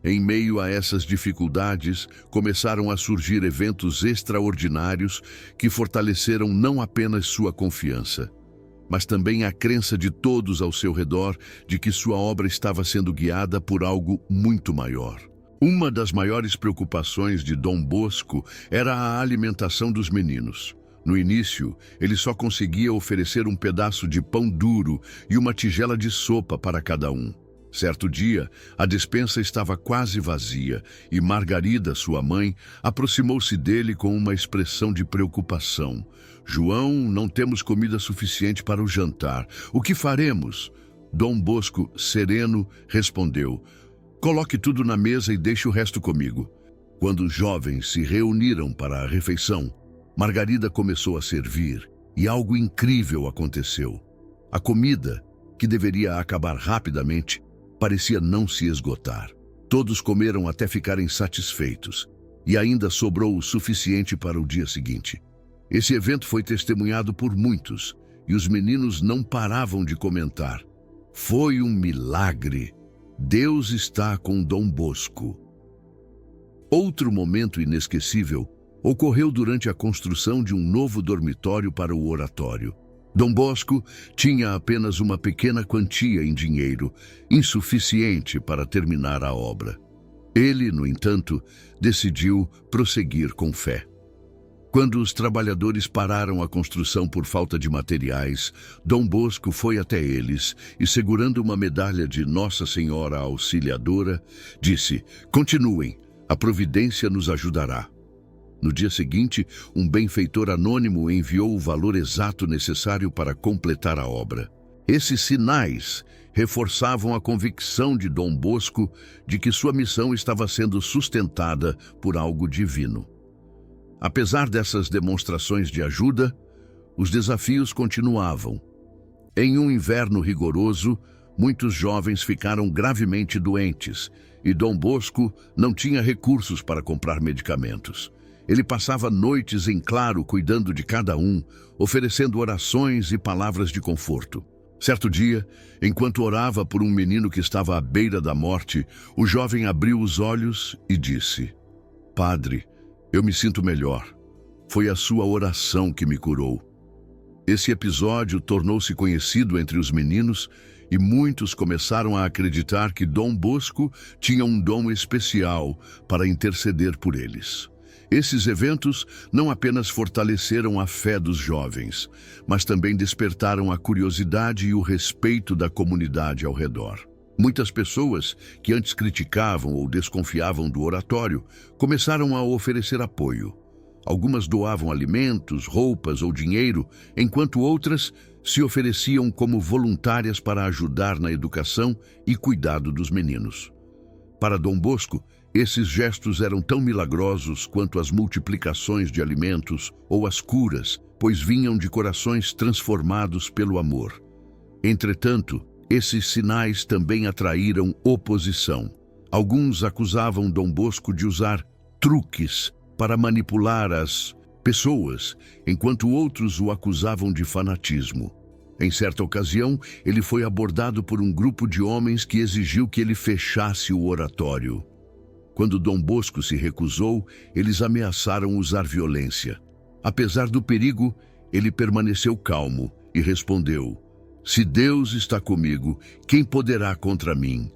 Em meio a essas dificuldades, começaram a surgir eventos extraordinários que fortaleceram não apenas sua confiança, mas também a crença de todos ao seu redor de que sua obra estava sendo guiada por algo muito maior. Uma das maiores preocupações de Dom Bosco era a alimentação dos meninos. No início, ele só conseguia oferecer um pedaço de pão duro e uma tigela de sopa para cada um. Certo dia, a despensa estava quase vazia e Margarida, sua mãe, aproximou-se dele com uma expressão de preocupação. "João, não temos comida suficiente para o jantar. O que faremos?" Dom Bosco, sereno, respondeu: "Coloque tudo na mesa e deixe o resto comigo." Quando os jovens se reuniram para a refeição, Margarida começou a servir e algo incrível aconteceu. A comida, que deveria acabar rapidamente, parecia não se esgotar. Todos comeram até ficarem satisfeitos, e ainda sobrou o suficiente para o dia seguinte. Esse evento foi testemunhado por muitos, e os meninos não paravam de comentar. Foi um milagre. Deus está com Dom Bosco. Outro momento inesquecível ocorreu durante a construção de um novo dormitório para o oratório. Dom Bosco tinha apenas uma pequena quantia em dinheiro, insuficiente para terminar a obra. Ele, no entanto, decidiu prosseguir com fé. Quando os trabalhadores pararam a construção por falta de materiais, Dom Bosco foi até eles e, segurando uma medalha de Nossa Senhora Auxiliadora, disse: "Continuem, a providência nos ajudará." No dia seguinte, um benfeitor anônimo enviou o valor exato necessário para completar a obra. Esses sinais reforçavam a convicção de Dom Bosco de que sua missão estava sendo sustentada por algo divino. Apesar dessas demonstrações de ajuda, os desafios continuavam. Em um inverno rigoroso, muitos jovens ficaram gravemente doentes e Dom Bosco não tinha recursos para comprar medicamentos. Ele passava noites em claro cuidando de cada um, oferecendo orações e palavras de conforto. Certo dia, enquanto orava por um menino que estava à beira da morte, o jovem abriu os olhos e disse: "Padre, eu me sinto melhor. Foi a sua oração que me curou." Esse episódio tornou-se conhecido entre os meninos e muitos começaram a acreditar que Dom Bosco tinha um dom especial para interceder por eles. Esses eventos não apenas fortaleceram a fé dos jovens, mas também despertaram a curiosidade e o respeito da comunidade ao redor. Muitas pessoas que antes criticavam ou desconfiavam do oratório começaram a oferecer apoio. Algumas doavam alimentos, roupas ou dinheiro, enquanto outras se ofereciam como voluntárias para ajudar na educação e cuidado dos meninos. Para Dom Bosco, esses gestos eram tão milagrosos quanto as multiplicações de alimentos ou as curas, pois vinham de corações transformados pelo amor. Entretanto, esses sinais também atraíram oposição. Alguns acusavam Dom Bosco de usar truques para manipular as pessoas, enquanto outros o acusavam de fanatismo. Em certa ocasião, ele foi abordado por um grupo de homens que exigiu que ele fechasse o oratório. Quando Dom Bosco se recusou, eles ameaçaram usar violência. Apesar do perigo, ele permaneceu calmo e respondeu: "Se Deus está comigo, quem poderá contra mim?"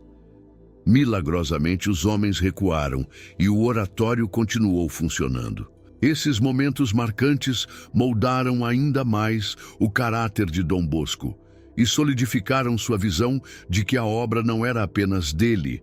Milagrosamente, os homens recuaram e o oratório continuou funcionando. Esses momentos marcantes moldaram ainda mais o caráter de Dom Bosco e solidificaram sua visão de que a obra não era apenas dele,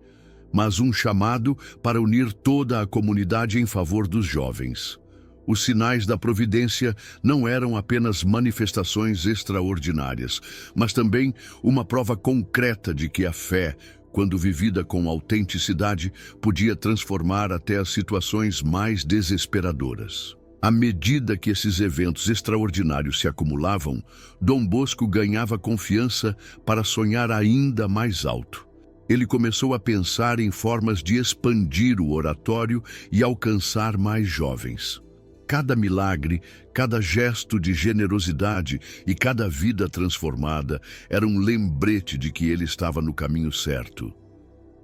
mas um chamado para unir toda a comunidade em favor dos jovens. Os sinais da providência não eram apenas manifestações extraordinárias, mas também uma prova concreta de que a fé, quando vivida com autenticidade, podia transformar até as situações mais desesperadoras. À medida que esses eventos extraordinários se acumulavam, Dom Bosco ganhava confiança para sonhar ainda mais alto. Ele começou a pensar em formas de expandir o oratório e alcançar mais jovens. Cada milagre, cada gesto de generosidade e cada vida transformada era um lembrete de que ele estava no caminho certo.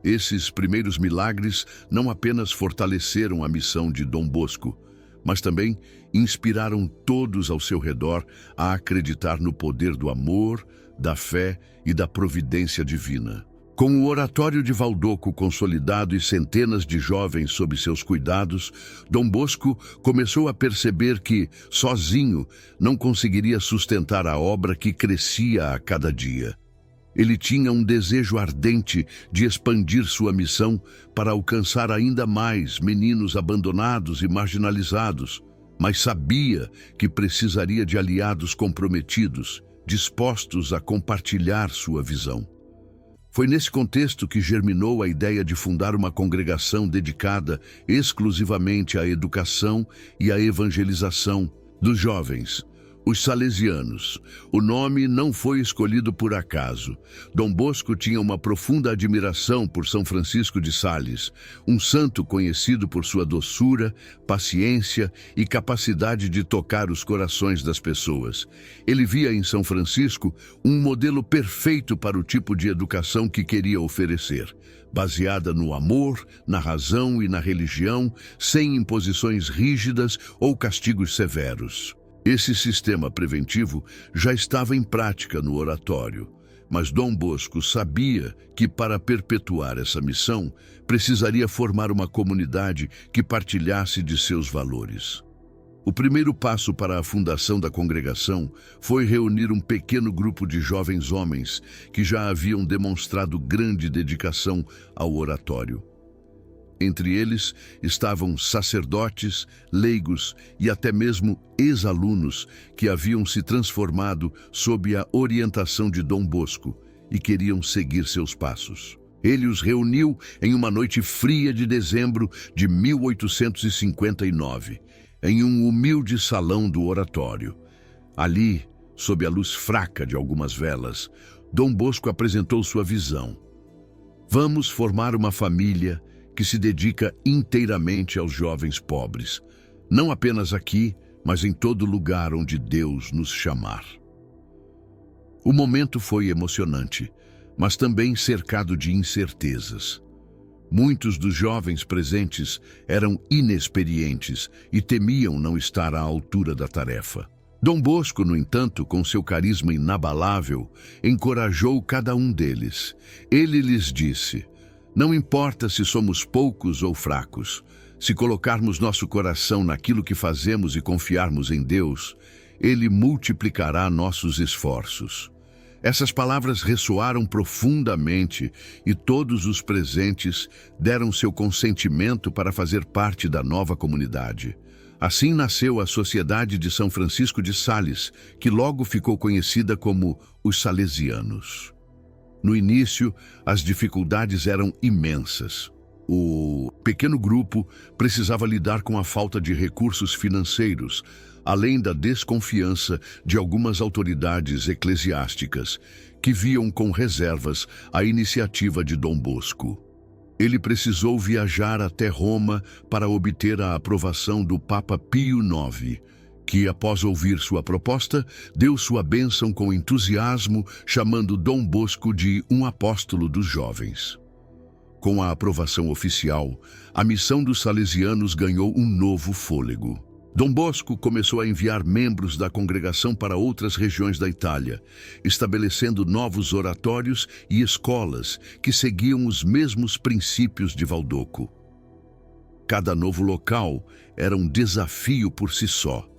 Esses primeiros milagres não apenas fortaleceram a missão de Dom Bosco, mas também inspiraram todos ao seu redor a acreditar no poder do amor, da fé e da providência divina. Com o oratório de Valdoco consolidado e centenas de jovens sob seus cuidados, Dom Bosco começou a perceber que, sozinho, não conseguiria sustentar a obra que crescia a cada dia. Ele tinha um desejo ardente de expandir sua missão para alcançar ainda mais meninos abandonados e marginalizados, mas sabia que precisaria de aliados comprometidos, dispostos a compartilhar sua visão. Foi nesse contexto que germinou a ideia de fundar uma congregação dedicada exclusivamente à educação e à evangelização, Dos jovens, os salesianos. O nome não foi escolhido por acaso. Dom Bosco tinha uma profunda admiração por São Francisco de Sales, um santo conhecido por sua doçura, paciência e capacidade de tocar os corações das pessoas. Ele via em São Francisco um modelo perfeito para o tipo de educação que queria oferecer, baseada no amor, na razão e na religião, sem imposições rígidas ou castigos severos. Esse sistema preventivo já estava em prática no oratório, mas Dom Bosco sabia que para perpetuar essa missão, precisaria formar uma comunidade que partilhasse de seus valores. O primeiro passo para a fundação da congregação foi reunir um pequeno grupo de jovens homens que já haviam demonstrado grande dedicação ao oratório. Entre eles estavam sacerdotes, leigos e até mesmo ex-alunos que haviam se transformado sob a orientação de Dom Bosco e queriam seguir seus passos. Ele os reuniu em uma noite fria de dezembro de 1859, em um humilde salão do oratório. Ali, sob a luz fraca de algumas velas, Dom Bosco apresentou sua visão. Vamos formar uma família que se dedica inteiramente aos jovens pobres, não apenas aqui, mas em todo lugar onde Deus nos chamar. O momento foi emocionante, mas também cercado de incertezas. Muitos dos jovens presentes eram inexperientes e temiam não estar à altura da tarefa. Dom Bosco, no entanto, com seu carisma inabalável, encorajou cada um deles. Ele lhes disse: não importa se somos poucos ou fracos, se colocarmos nosso coração naquilo que fazemos e confiarmos em Deus, Ele multiplicará nossos esforços. Essas palavras ressoaram profundamente e todos os presentes deram seu consentimento para fazer parte da nova comunidade. Assim nasceu a Sociedade de São Francisco de Sales, que logo ficou conhecida como os Salesianos. No início, as dificuldades eram imensas. O pequeno grupo precisava lidar com a falta de recursos financeiros, além da desconfiança de algumas autoridades eclesiásticas, que viam com reservas a iniciativa de Dom Bosco. Ele precisou viajar até Roma para obter a aprovação do Papa Pio IX, que, após ouvir sua proposta, deu sua bênção com entusiasmo, chamando Dom Bosco de um apóstolo dos jovens. Com a aprovação oficial, a missão dos salesianos ganhou um novo fôlego. Dom Bosco começou a enviar membros da congregação para outras regiões da Itália, estabelecendo novos oratórios e escolas que seguiam os mesmos princípios de Valdoco. Cada novo local era um desafio por si só,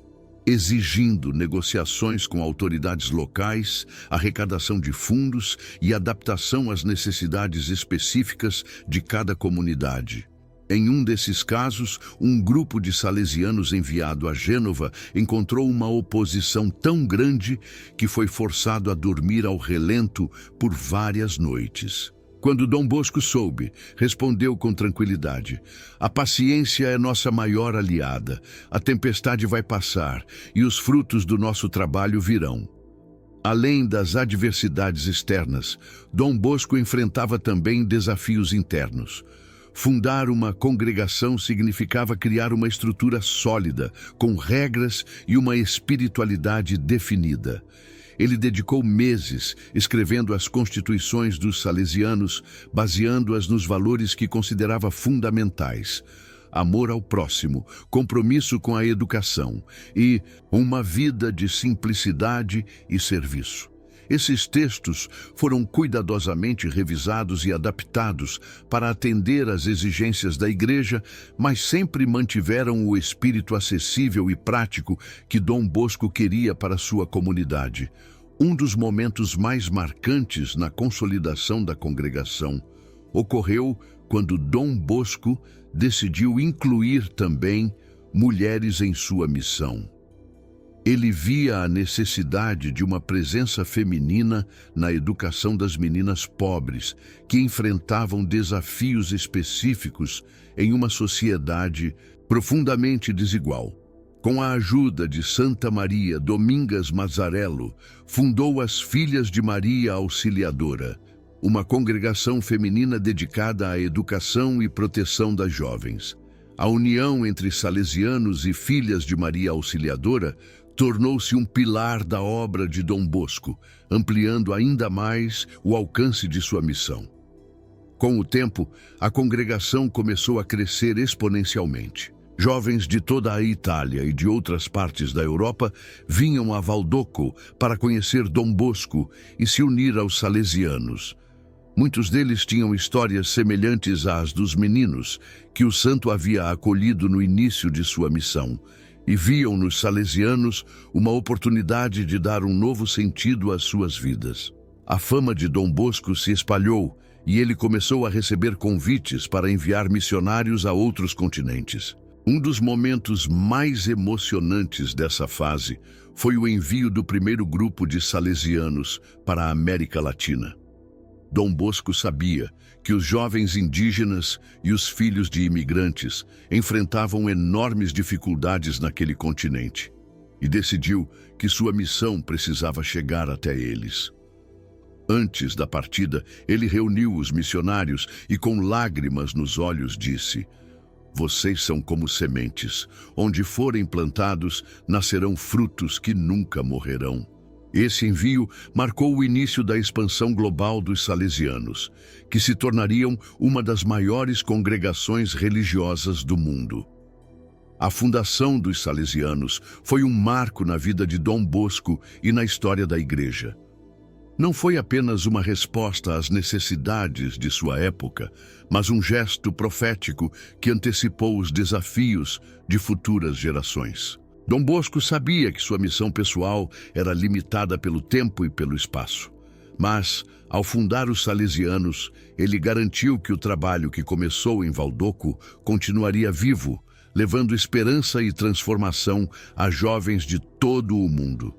exigindo negociações com autoridades locais, arrecadação de fundos e adaptação às necessidades específicas de cada comunidade. Em um desses casos, um grupo de salesianos enviado a Gênova encontrou uma oposição tão grande que foi forçado a dormir ao relento por várias noites. Quando Dom Bosco soube, respondeu com tranquilidade: a paciência é nossa maior aliada, a tempestade vai passar e os frutos do nosso trabalho virão. Além das adversidades externas, Dom Bosco enfrentava também desafios internos. Fundar uma congregação significava criar uma estrutura sólida, com regras e uma espiritualidade definida. Ele dedicou meses escrevendo as constituições dos salesianos, baseando-as nos valores que considerava fundamentais: amor ao próximo, compromisso com a educação e uma vida de simplicidade e serviço. Esses textos foram cuidadosamente revisados e adaptados para atender às exigências da Igreja, mas sempre mantiveram o espírito acessível e prático que Dom Bosco queria para sua comunidade. Um dos momentos mais marcantes na consolidação da congregação ocorreu quando Dom Bosco decidiu incluir também mulheres em sua missão. Ele via a necessidade de uma presença feminina na educação das meninas pobres, que enfrentavam desafios específicos em uma sociedade profundamente desigual. Com a ajuda de Santa Maria Domingas Mazzarello, fundou as Filhas de Maria Auxiliadora, uma congregação feminina dedicada à educação e proteção das jovens. A união entre salesianos e Filhas de Maria Auxiliadora tornou-se um pilar da obra de Dom Bosco, ampliando ainda mais o alcance de sua missão. Com o tempo, a congregação começou a crescer exponencialmente. Jovens de toda a Itália e de outras partes da Europa vinham a Valdocco para conhecer Dom Bosco e se unir aos salesianos. Muitos deles tinham histórias semelhantes às dos meninos que o santo havia acolhido no início de sua missão e viam nos salesianos uma oportunidade de dar um novo sentido às suas vidas. A fama de Dom Bosco se espalhou e ele começou a receber convites para enviar missionários a outros continentes. Um dos momentos mais emocionantes dessa fase foi o envio do primeiro grupo de salesianos para a América Latina. Dom Bosco sabia que os jovens indígenas e os filhos de imigrantes enfrentavam enormes dificuldades naquele continente e decidiu que sua missão precisava chegar até eles. Antes da partida, ele reuniu os missionários e, com lágrimas nos olhos, disse: "Vocês são como sementes. Onde forem plantados, nascerão frutos que nunca morrerão." Esse envio marcou o início da expansão global dos salesianos, que se tornariam uma das maiores congregações religiosas do mundo. A fundação dos salesianos foi um marco na vida de Dom Bosco e na história da Igreja. Não foi apenas uma resposta às necessidades de sua época, mas um gesto profético que antecipou os desafios de futuras gerações. Dom Bosco sabia que sua missão pessoal era limitada pelo tempo e pelo espaço. Mas, ao fundar os salesianos, ele garantiu que o trabalho que começou em Valdocco continuaria vivo, levando esperança e transformação a jovens de todo o mundo.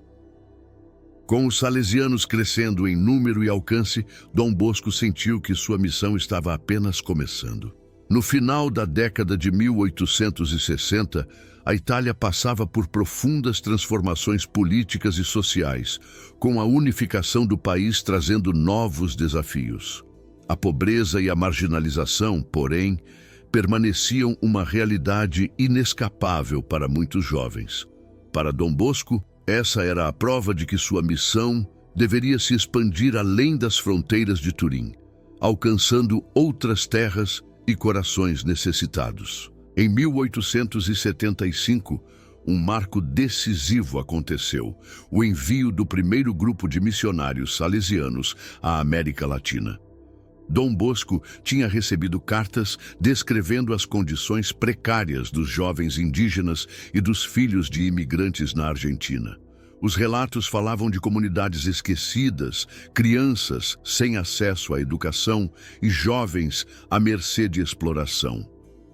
Com os salesianos crescendo em número e alcance, Dom Bosco sentiu que sua missão estava apenas começando. No final da década de 1860, a Itália passava por profundas transformações políticas e sociais, com a unificação do país trazendo novos desafios. A pobreza e a marginalização, porém, permaneciam uma realidade inescapável para muitos jovens. Para Dom Bosco, essa era a prova de que sua missão deveria se expandir além das fronteiras de Turim, alcançando outras terras e corações necessitados. Em 1875, um marco decisivo aconteceu: o envio do primeiro grupo de missionários salesianos à América Latina. Dom Bosco tinha recebido cartas descrevendo as condições precárias dos jovens indígenas e dos filhos de imigrantes na Argentina. Os relatos falavam de comunidades esquecidas, crianças sem acesso à educação e jovens à mercê de exploração.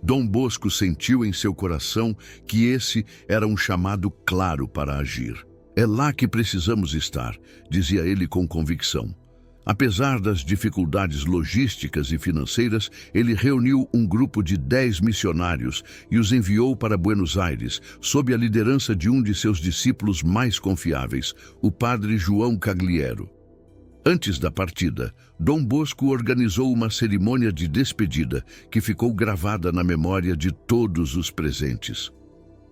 Dom Bosco sentiu em seu coração que esse era um chamado claro para agir. "É lá que precisamos estar", dizia ele com convicção. Apesar das dificuldades logísticas e financeiras, ele reuniu um grupo de 10 missionários e os enviou para Buenos Aires, sob a liderança de um de seus discípulos mais confiáveis, o padre João Cagliero. Antes da partida, Dom Bosco organizou uma cerimônia de despedida que ficou gravada na memória de todos os presentes.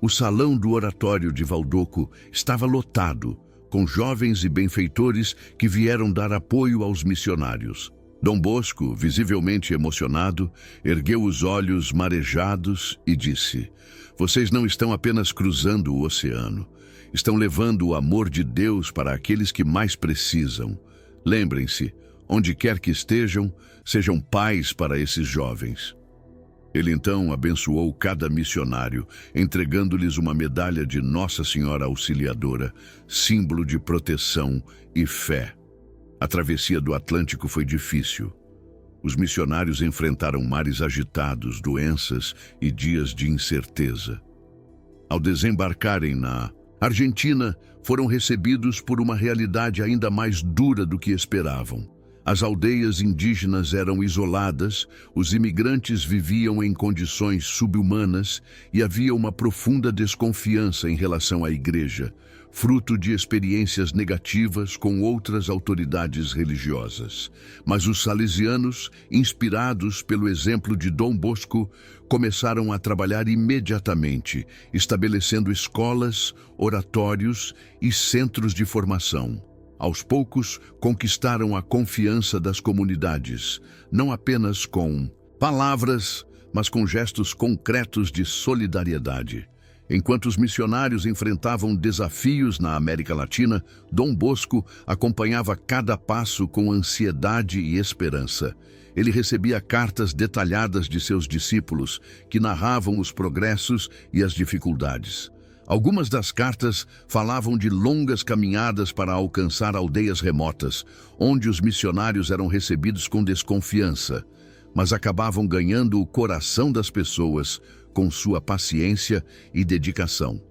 O salão do oratório de Valdocco estava lotado, com jovens e benfeitores que vieram dar apoio aos missionários. Dom Bosco, visivelmente emocionado, ergueu os olhos marejados e disse: "Vocês não estão apenas cruzando o oceano, estão levando o amor de Deus para aqueles que mais precisam. Lembrem-se, onde quer que estejam, sejam pais para esses jovens." Ele então abençoou cada missionário, entregando-lhes uma medalha de Nossa Senhora Auxiliadora, símbolo de proteção e fé. A travessia do Atlântico foi difícil. Os missionários enfrentaram mares agitados, doenças e dias de incerteza. Ao desembarcarem na Argentina, foram recebidos por uma realidade ainda mais dura do que esperavam. As aldeias indígenas eram isoladas, os imigrantes viviam em condições subhumanas e havia uma profunda desconfiança em relação à igreja, fruto de experiências negativas com outras autoridades religiosas. Mas os salesianos, inspirados pelo exemplo de Dom Bosco, começaram a trabalhar imediatamente, estabelecendo escolas, oratórios e centros de formação. Aos poucos, conquistaram a confiança das comunidades, não apenas com palavras, mas com gestos concretos de solidariedade. Enquanto os missionários enfrentavam desafios na América Latina, Dom Bosco acompanhava cada passo com ansiedade e esperança. Ele recebia cartas detalhadas de seus discípulos, que narravam os progressos e as dificuldades. Algumas das cartas falavam de longas caminhadas para alcançar aldeias remotas, onde os missionários eram recebidos com desconfiança, mas acabavam ganhando o coração das pessoas com sua paciência e dedicação.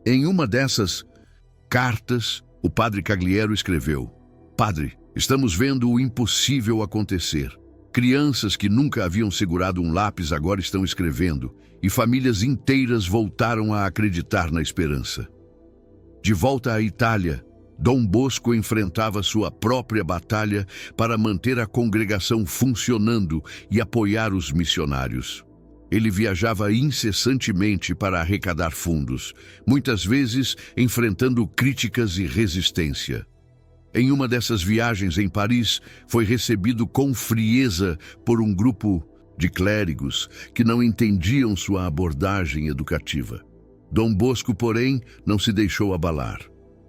Em uma dessas cartas, o padre Cagliero escreveu: "Padre, estamos vendo o impossível acontecer. Crianças que nunca haviam segurado um lápis agora estão escrevendo, e famílias inteiras voltaram a acreditar na esperança." De volta à Itália, Dom Bosco enfrentava sua própria batalha para manter a congregação funcionando e apoiar os missionários. Ele viajava incessantemente para arrecadar fundos, muitas vezes enfrentando críticas e resistência. Em uma dessas viagens em Paris, foi recebido com frieza por um grupo de clérigos que não entendiam sua abordagem educativa. Dom Bosco, porém, não se deixou abalar.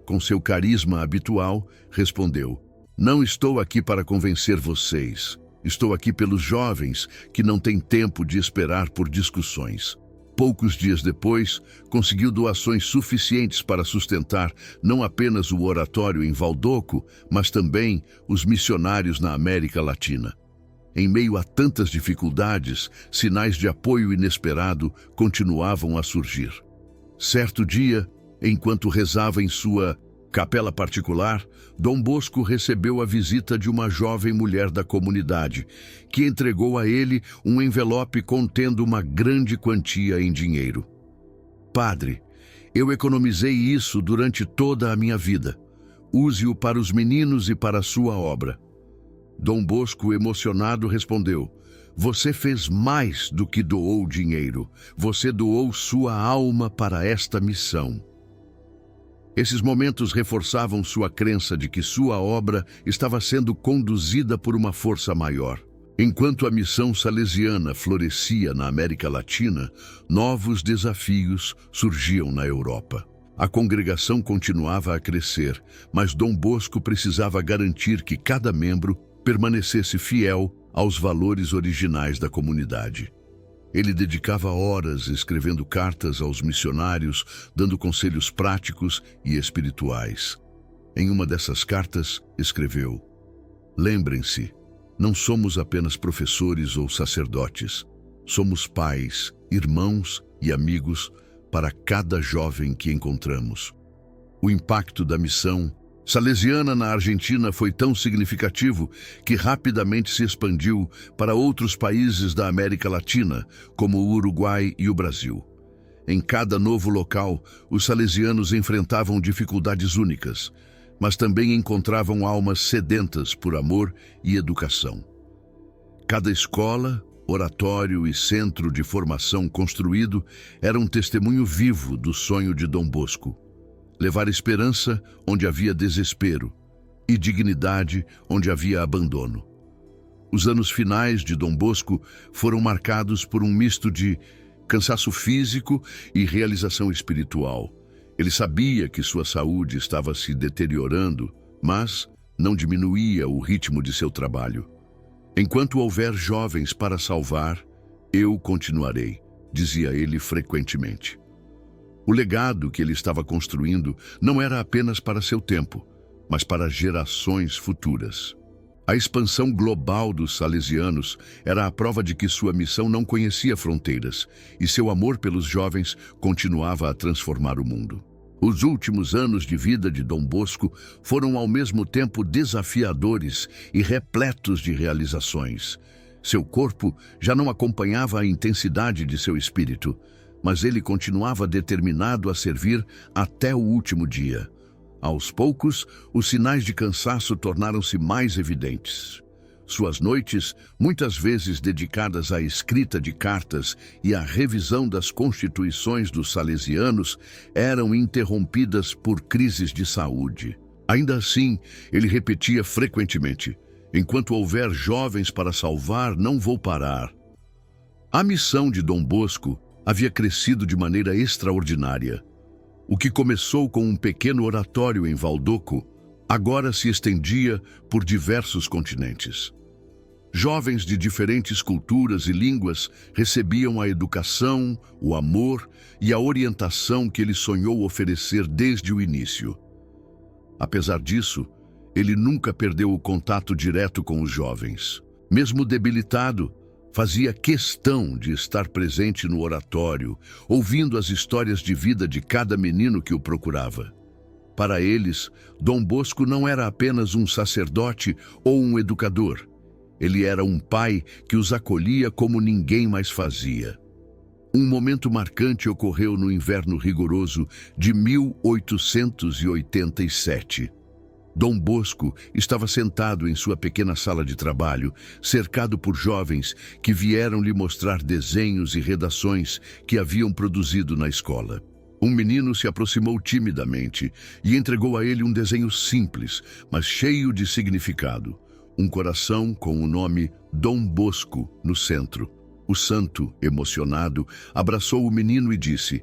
Com seu carisma habitual, respondeu: "Não estou aqui para convencer vocês. Estou aqui pelos jovens que não têm tempo de esperar por discussões." Poucos dias depois, conseguiu doações suficientes para sustentar não apenas o oratório em Valdoco, mas também os missionários na América Latina. Em meio a tantas dificuldades, sinais de apoio inesperado continuavam a surgir. Certo dia, enquanto rezava em sua capela particular, Dom Bosco recebeu a visita de uma jovem mulher da comunidade, que entregou a ele um envelope contendo uma grande quantia em dinheiro. "Padre, eu economizei isso durante toda a minha vida. Use-o para os meninos e para a sua obra." Dom Bosco, emocionado, respondeu: "Você fez mais do que doou dinheiro. Você doou sua alma para esta missão." Esses momentos reforçavam sua crença de que sua obra estava sendo conduzida por uma força maior. Enquanto a missão salesiana florescia na América Latina, novos desafios surgiam na Europa. A congregação continuava a crescer, mas Dom Bosco precisava garantir que cada membro permanecesse fiel aos valores originais da comunidade. Ele dedicava horas escrevendo cartas aos missionários, dando conselhos práticos e espirituais. Em uma dessas cartas, escreveu: "Lembrem-se, não somos apenas professores ou sacerdotes. Somos pais, irmãos e amigos para cada jovem que encontramos." O impacto da missão salesiana na Argentina foi tão significativo que rapidamente se expandiu para outros países da América Latina, como o Uruguai e o Brasil. Em cada novo local, os salesianos enfrentavam dificuldades únicas, mas também encontravam almas sedentas por amor e educação. Cada escola, oratório e centro de formação construído era um testemunho vivo do sonho de Dom Bosco: levar esperança onde havia desespero e dignidade onde havia abandono. Os anos finais de Dom Bosco foram marcados por um misto de cansaço físico e realização espiritual. Ele sabia que sua saúde estava se deteriorando, mas não diminuía o ritmo de seu trabalho. "Enquanto houver jovens para salvar, eu continuarei", dizia ele frequentemente. O legado que ele estava construindo não era apenas para seu tempo, mas para gerações futuras. A expansão global dos salesianos era a prova de que sua missão não conhecia fronteiras e seu amor pelos jovens continuava a transformar o mundo. Os últimos anos de vida de Dom Bosco foram ao mesmo tempo desafiadores e repletos de realizações. Seu corpo já não acompanhava a intensidade de seu espírito, mas ele continuava determinado a servir até o último dia. Aos poucos, os sinais de cansaço tornaram-se mais evidentes. Suas noites, muitas vezes dedicadas à escrita de cartas e à revisão das constituições dos salesianos, eram interrompidas por crises de saúde. Ainda assim, ele repetia frequentemente: "Enquanto houver jovens para salvar, não vou parar." A missão de Dom Bosco havia crescido de maneira extraordinária. O que começou com um pequeno oratório em Valdoco, agora se estendia por diversos continentes. Jovens de diferentes culturas e línguas recebiam a educação, o amor e a orientação que ele sonhou oferecer desde o início. Apesar disso, ele nunca perdeu o contato direto com os jovens. Mesmo debilitado, fazia questão de estar presente no oratório, ouvindo as histórias de vida de cada menino que o procurava. Para eles, Dom Bosco não era apenas um sacerdote ou um educador. Ele era um pai que os acolhia como ninguém mais fazia. Um momento marcante ocorreu no inverno rigoroso de 1887. Dom Bosco estava sentado em sua pequena sala de trabalho, cercado por jovens que vieram lhe mostrar desenhos e redações que haviam produzido na escola. Um menino se aproximou timidamente e entregou a ele um desenho simples, mas cheio de significado. Um coração com o nome Dom Bosco no centro. O santo, emocionado, abraçou o menino e disse: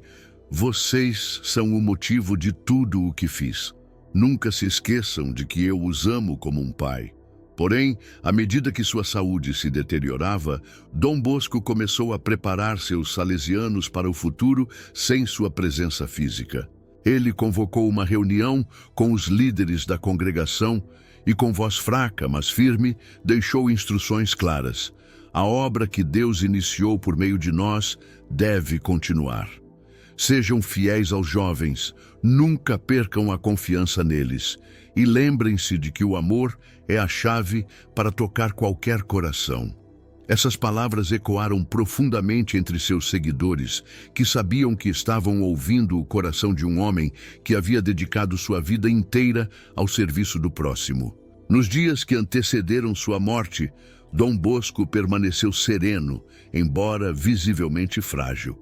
"Vocês são o motivo de tudo o que fiz. Nunca se esqueçam de que eu os amo como um pai." Porém, à medida que sua saúde se deteriorava, Dom Bosco começou a preparar seus salesianos para o futuro sem sua presença física. Ele convocou uma reunião com os líderes da congregação e, com voz fraca, mas firme, deixou instruções claras. A obra que Deus iniciou por meio de nós deve continuar. Sejam fiéis aos jovens, nunca percam a confiança neles e lembrem-se de que o amor é a chave para tocar qualquer coração. Essas palavras ecoaram profundamente entre seus seguidores, que sabiam que estavam ouvindo o coração de um homem que havia dedicado sua vida inteira ao serviço do próximo. Nos dias que antecederam sua morte, Dom Bosco permaneceu sereno, embora visivelmente frágil.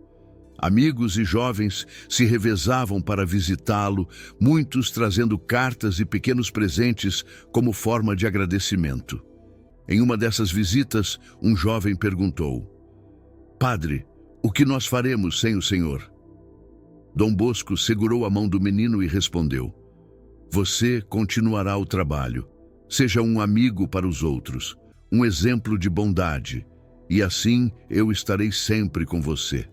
Amigos e jovens se revezavam para visitá-lo, muitos trazendo cartas e pequenos presentes como forma de agradecimento. Em uma dessas visitas, um jovem perguntou: "Padre, o que nós faremos sem o senhor?" Dom Bosco segurou a mão do menino e respondeu: "Você continuará o trabalho. Seja um amigo para os outros, um exemplo de bondade, e assim eu estarei sempre com você."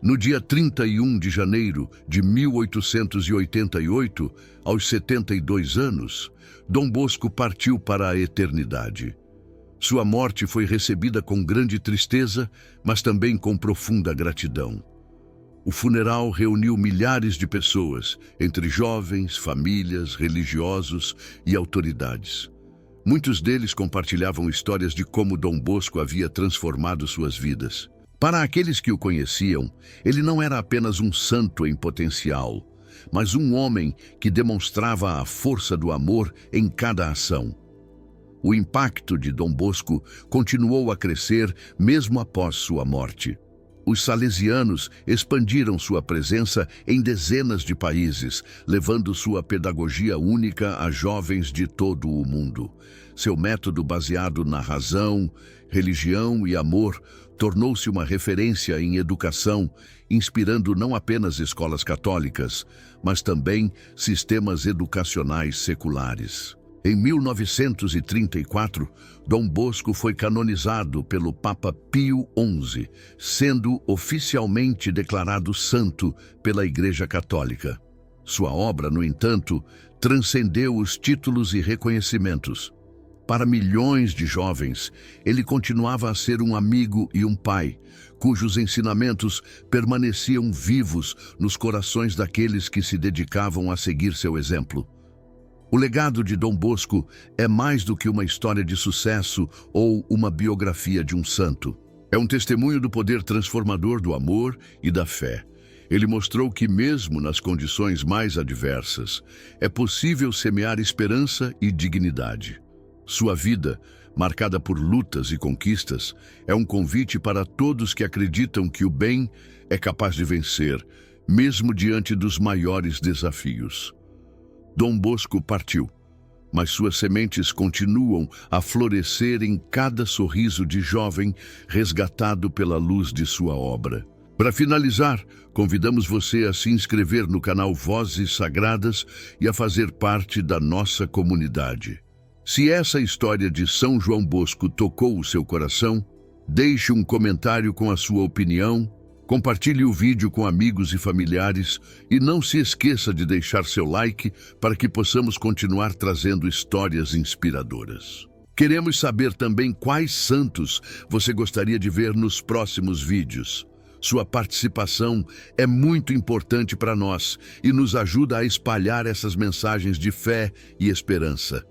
No dia 31 de janeiro de 1888, aos 72 anos, Dom Bosco partiu para a eternidade. Sua morte foi recebida com grande tristeza, mas também com profunda gratidão. O funeral reuniu milhares de pessoas, entre jovens, famílias, religiosos e autoridades. Muitos deles compartilhavam histórias de como Dom Bosco havia transformado suas vidas. Para aqueles que o conheciam, ele não era apenas um santo em potencial, mas um homem que demonstrava a força do amor em cada ação. O impacto de Dom Bosco continuou a crescer mesmo após sua morte. Os salesianos expandiram sua presença em dezenas de países, levando sua pedagogia única a jovens de todo o mundo. Seu método baseado na razão, religião e amor tornou-se uma referência em educação, inspirando não apenas escolas católicas, mas também sistemas educacionais seculares. Em 1934, Dom Bosco foi canonizado pelo Papa Pio XI, sendo oficialmente declarado santo pela Igreja Católica. Sua obra, no entanto, transcendeu os títulos e reconhecimentos. Para milhões de jovens, ele continuava a ser um amigo e um pai, cujos ensinamentos permaneciam vivos nos corações daqueles que se dedicavam a seguir seu exemplo. O legado de Dom Bosco é mais do que uma história de sucesso ou uma biografia de um santo. É um testemunho do poder transformador do amor e da fé. Ele mostrou que, mesmo nas condições mais adversas, é possível semear esperança e dignidade. Sua vida, marcada por lutas e conquistas, é um convite para todos que acreditam que o bem é capaz de vencer, mesmo diante dos maiores desafios. Dom Bosco partiu, mas suas sementes continuam a florescer em cada sorriso de jovem resgatado pela luz de sua obra. Para finalizar, convidamos você a se inscrever no canal Vozes Sagradas e a fazer parte da nossa comunidade. Se essa história de São João Bosco tocou o seu coração, deixe um comentário com a sua opinião, compartilhe o vídeo com amigos e familiares e não se esqueça de deixar seu like para que possamos continuar trazendo histórias inspiradoras. Queremos saber também quais santos você gostaria de ver nos próximos vídeos. Sua participação é muito importante para nós e nos ajuda a espalhar essas mensagens de fé e esperança.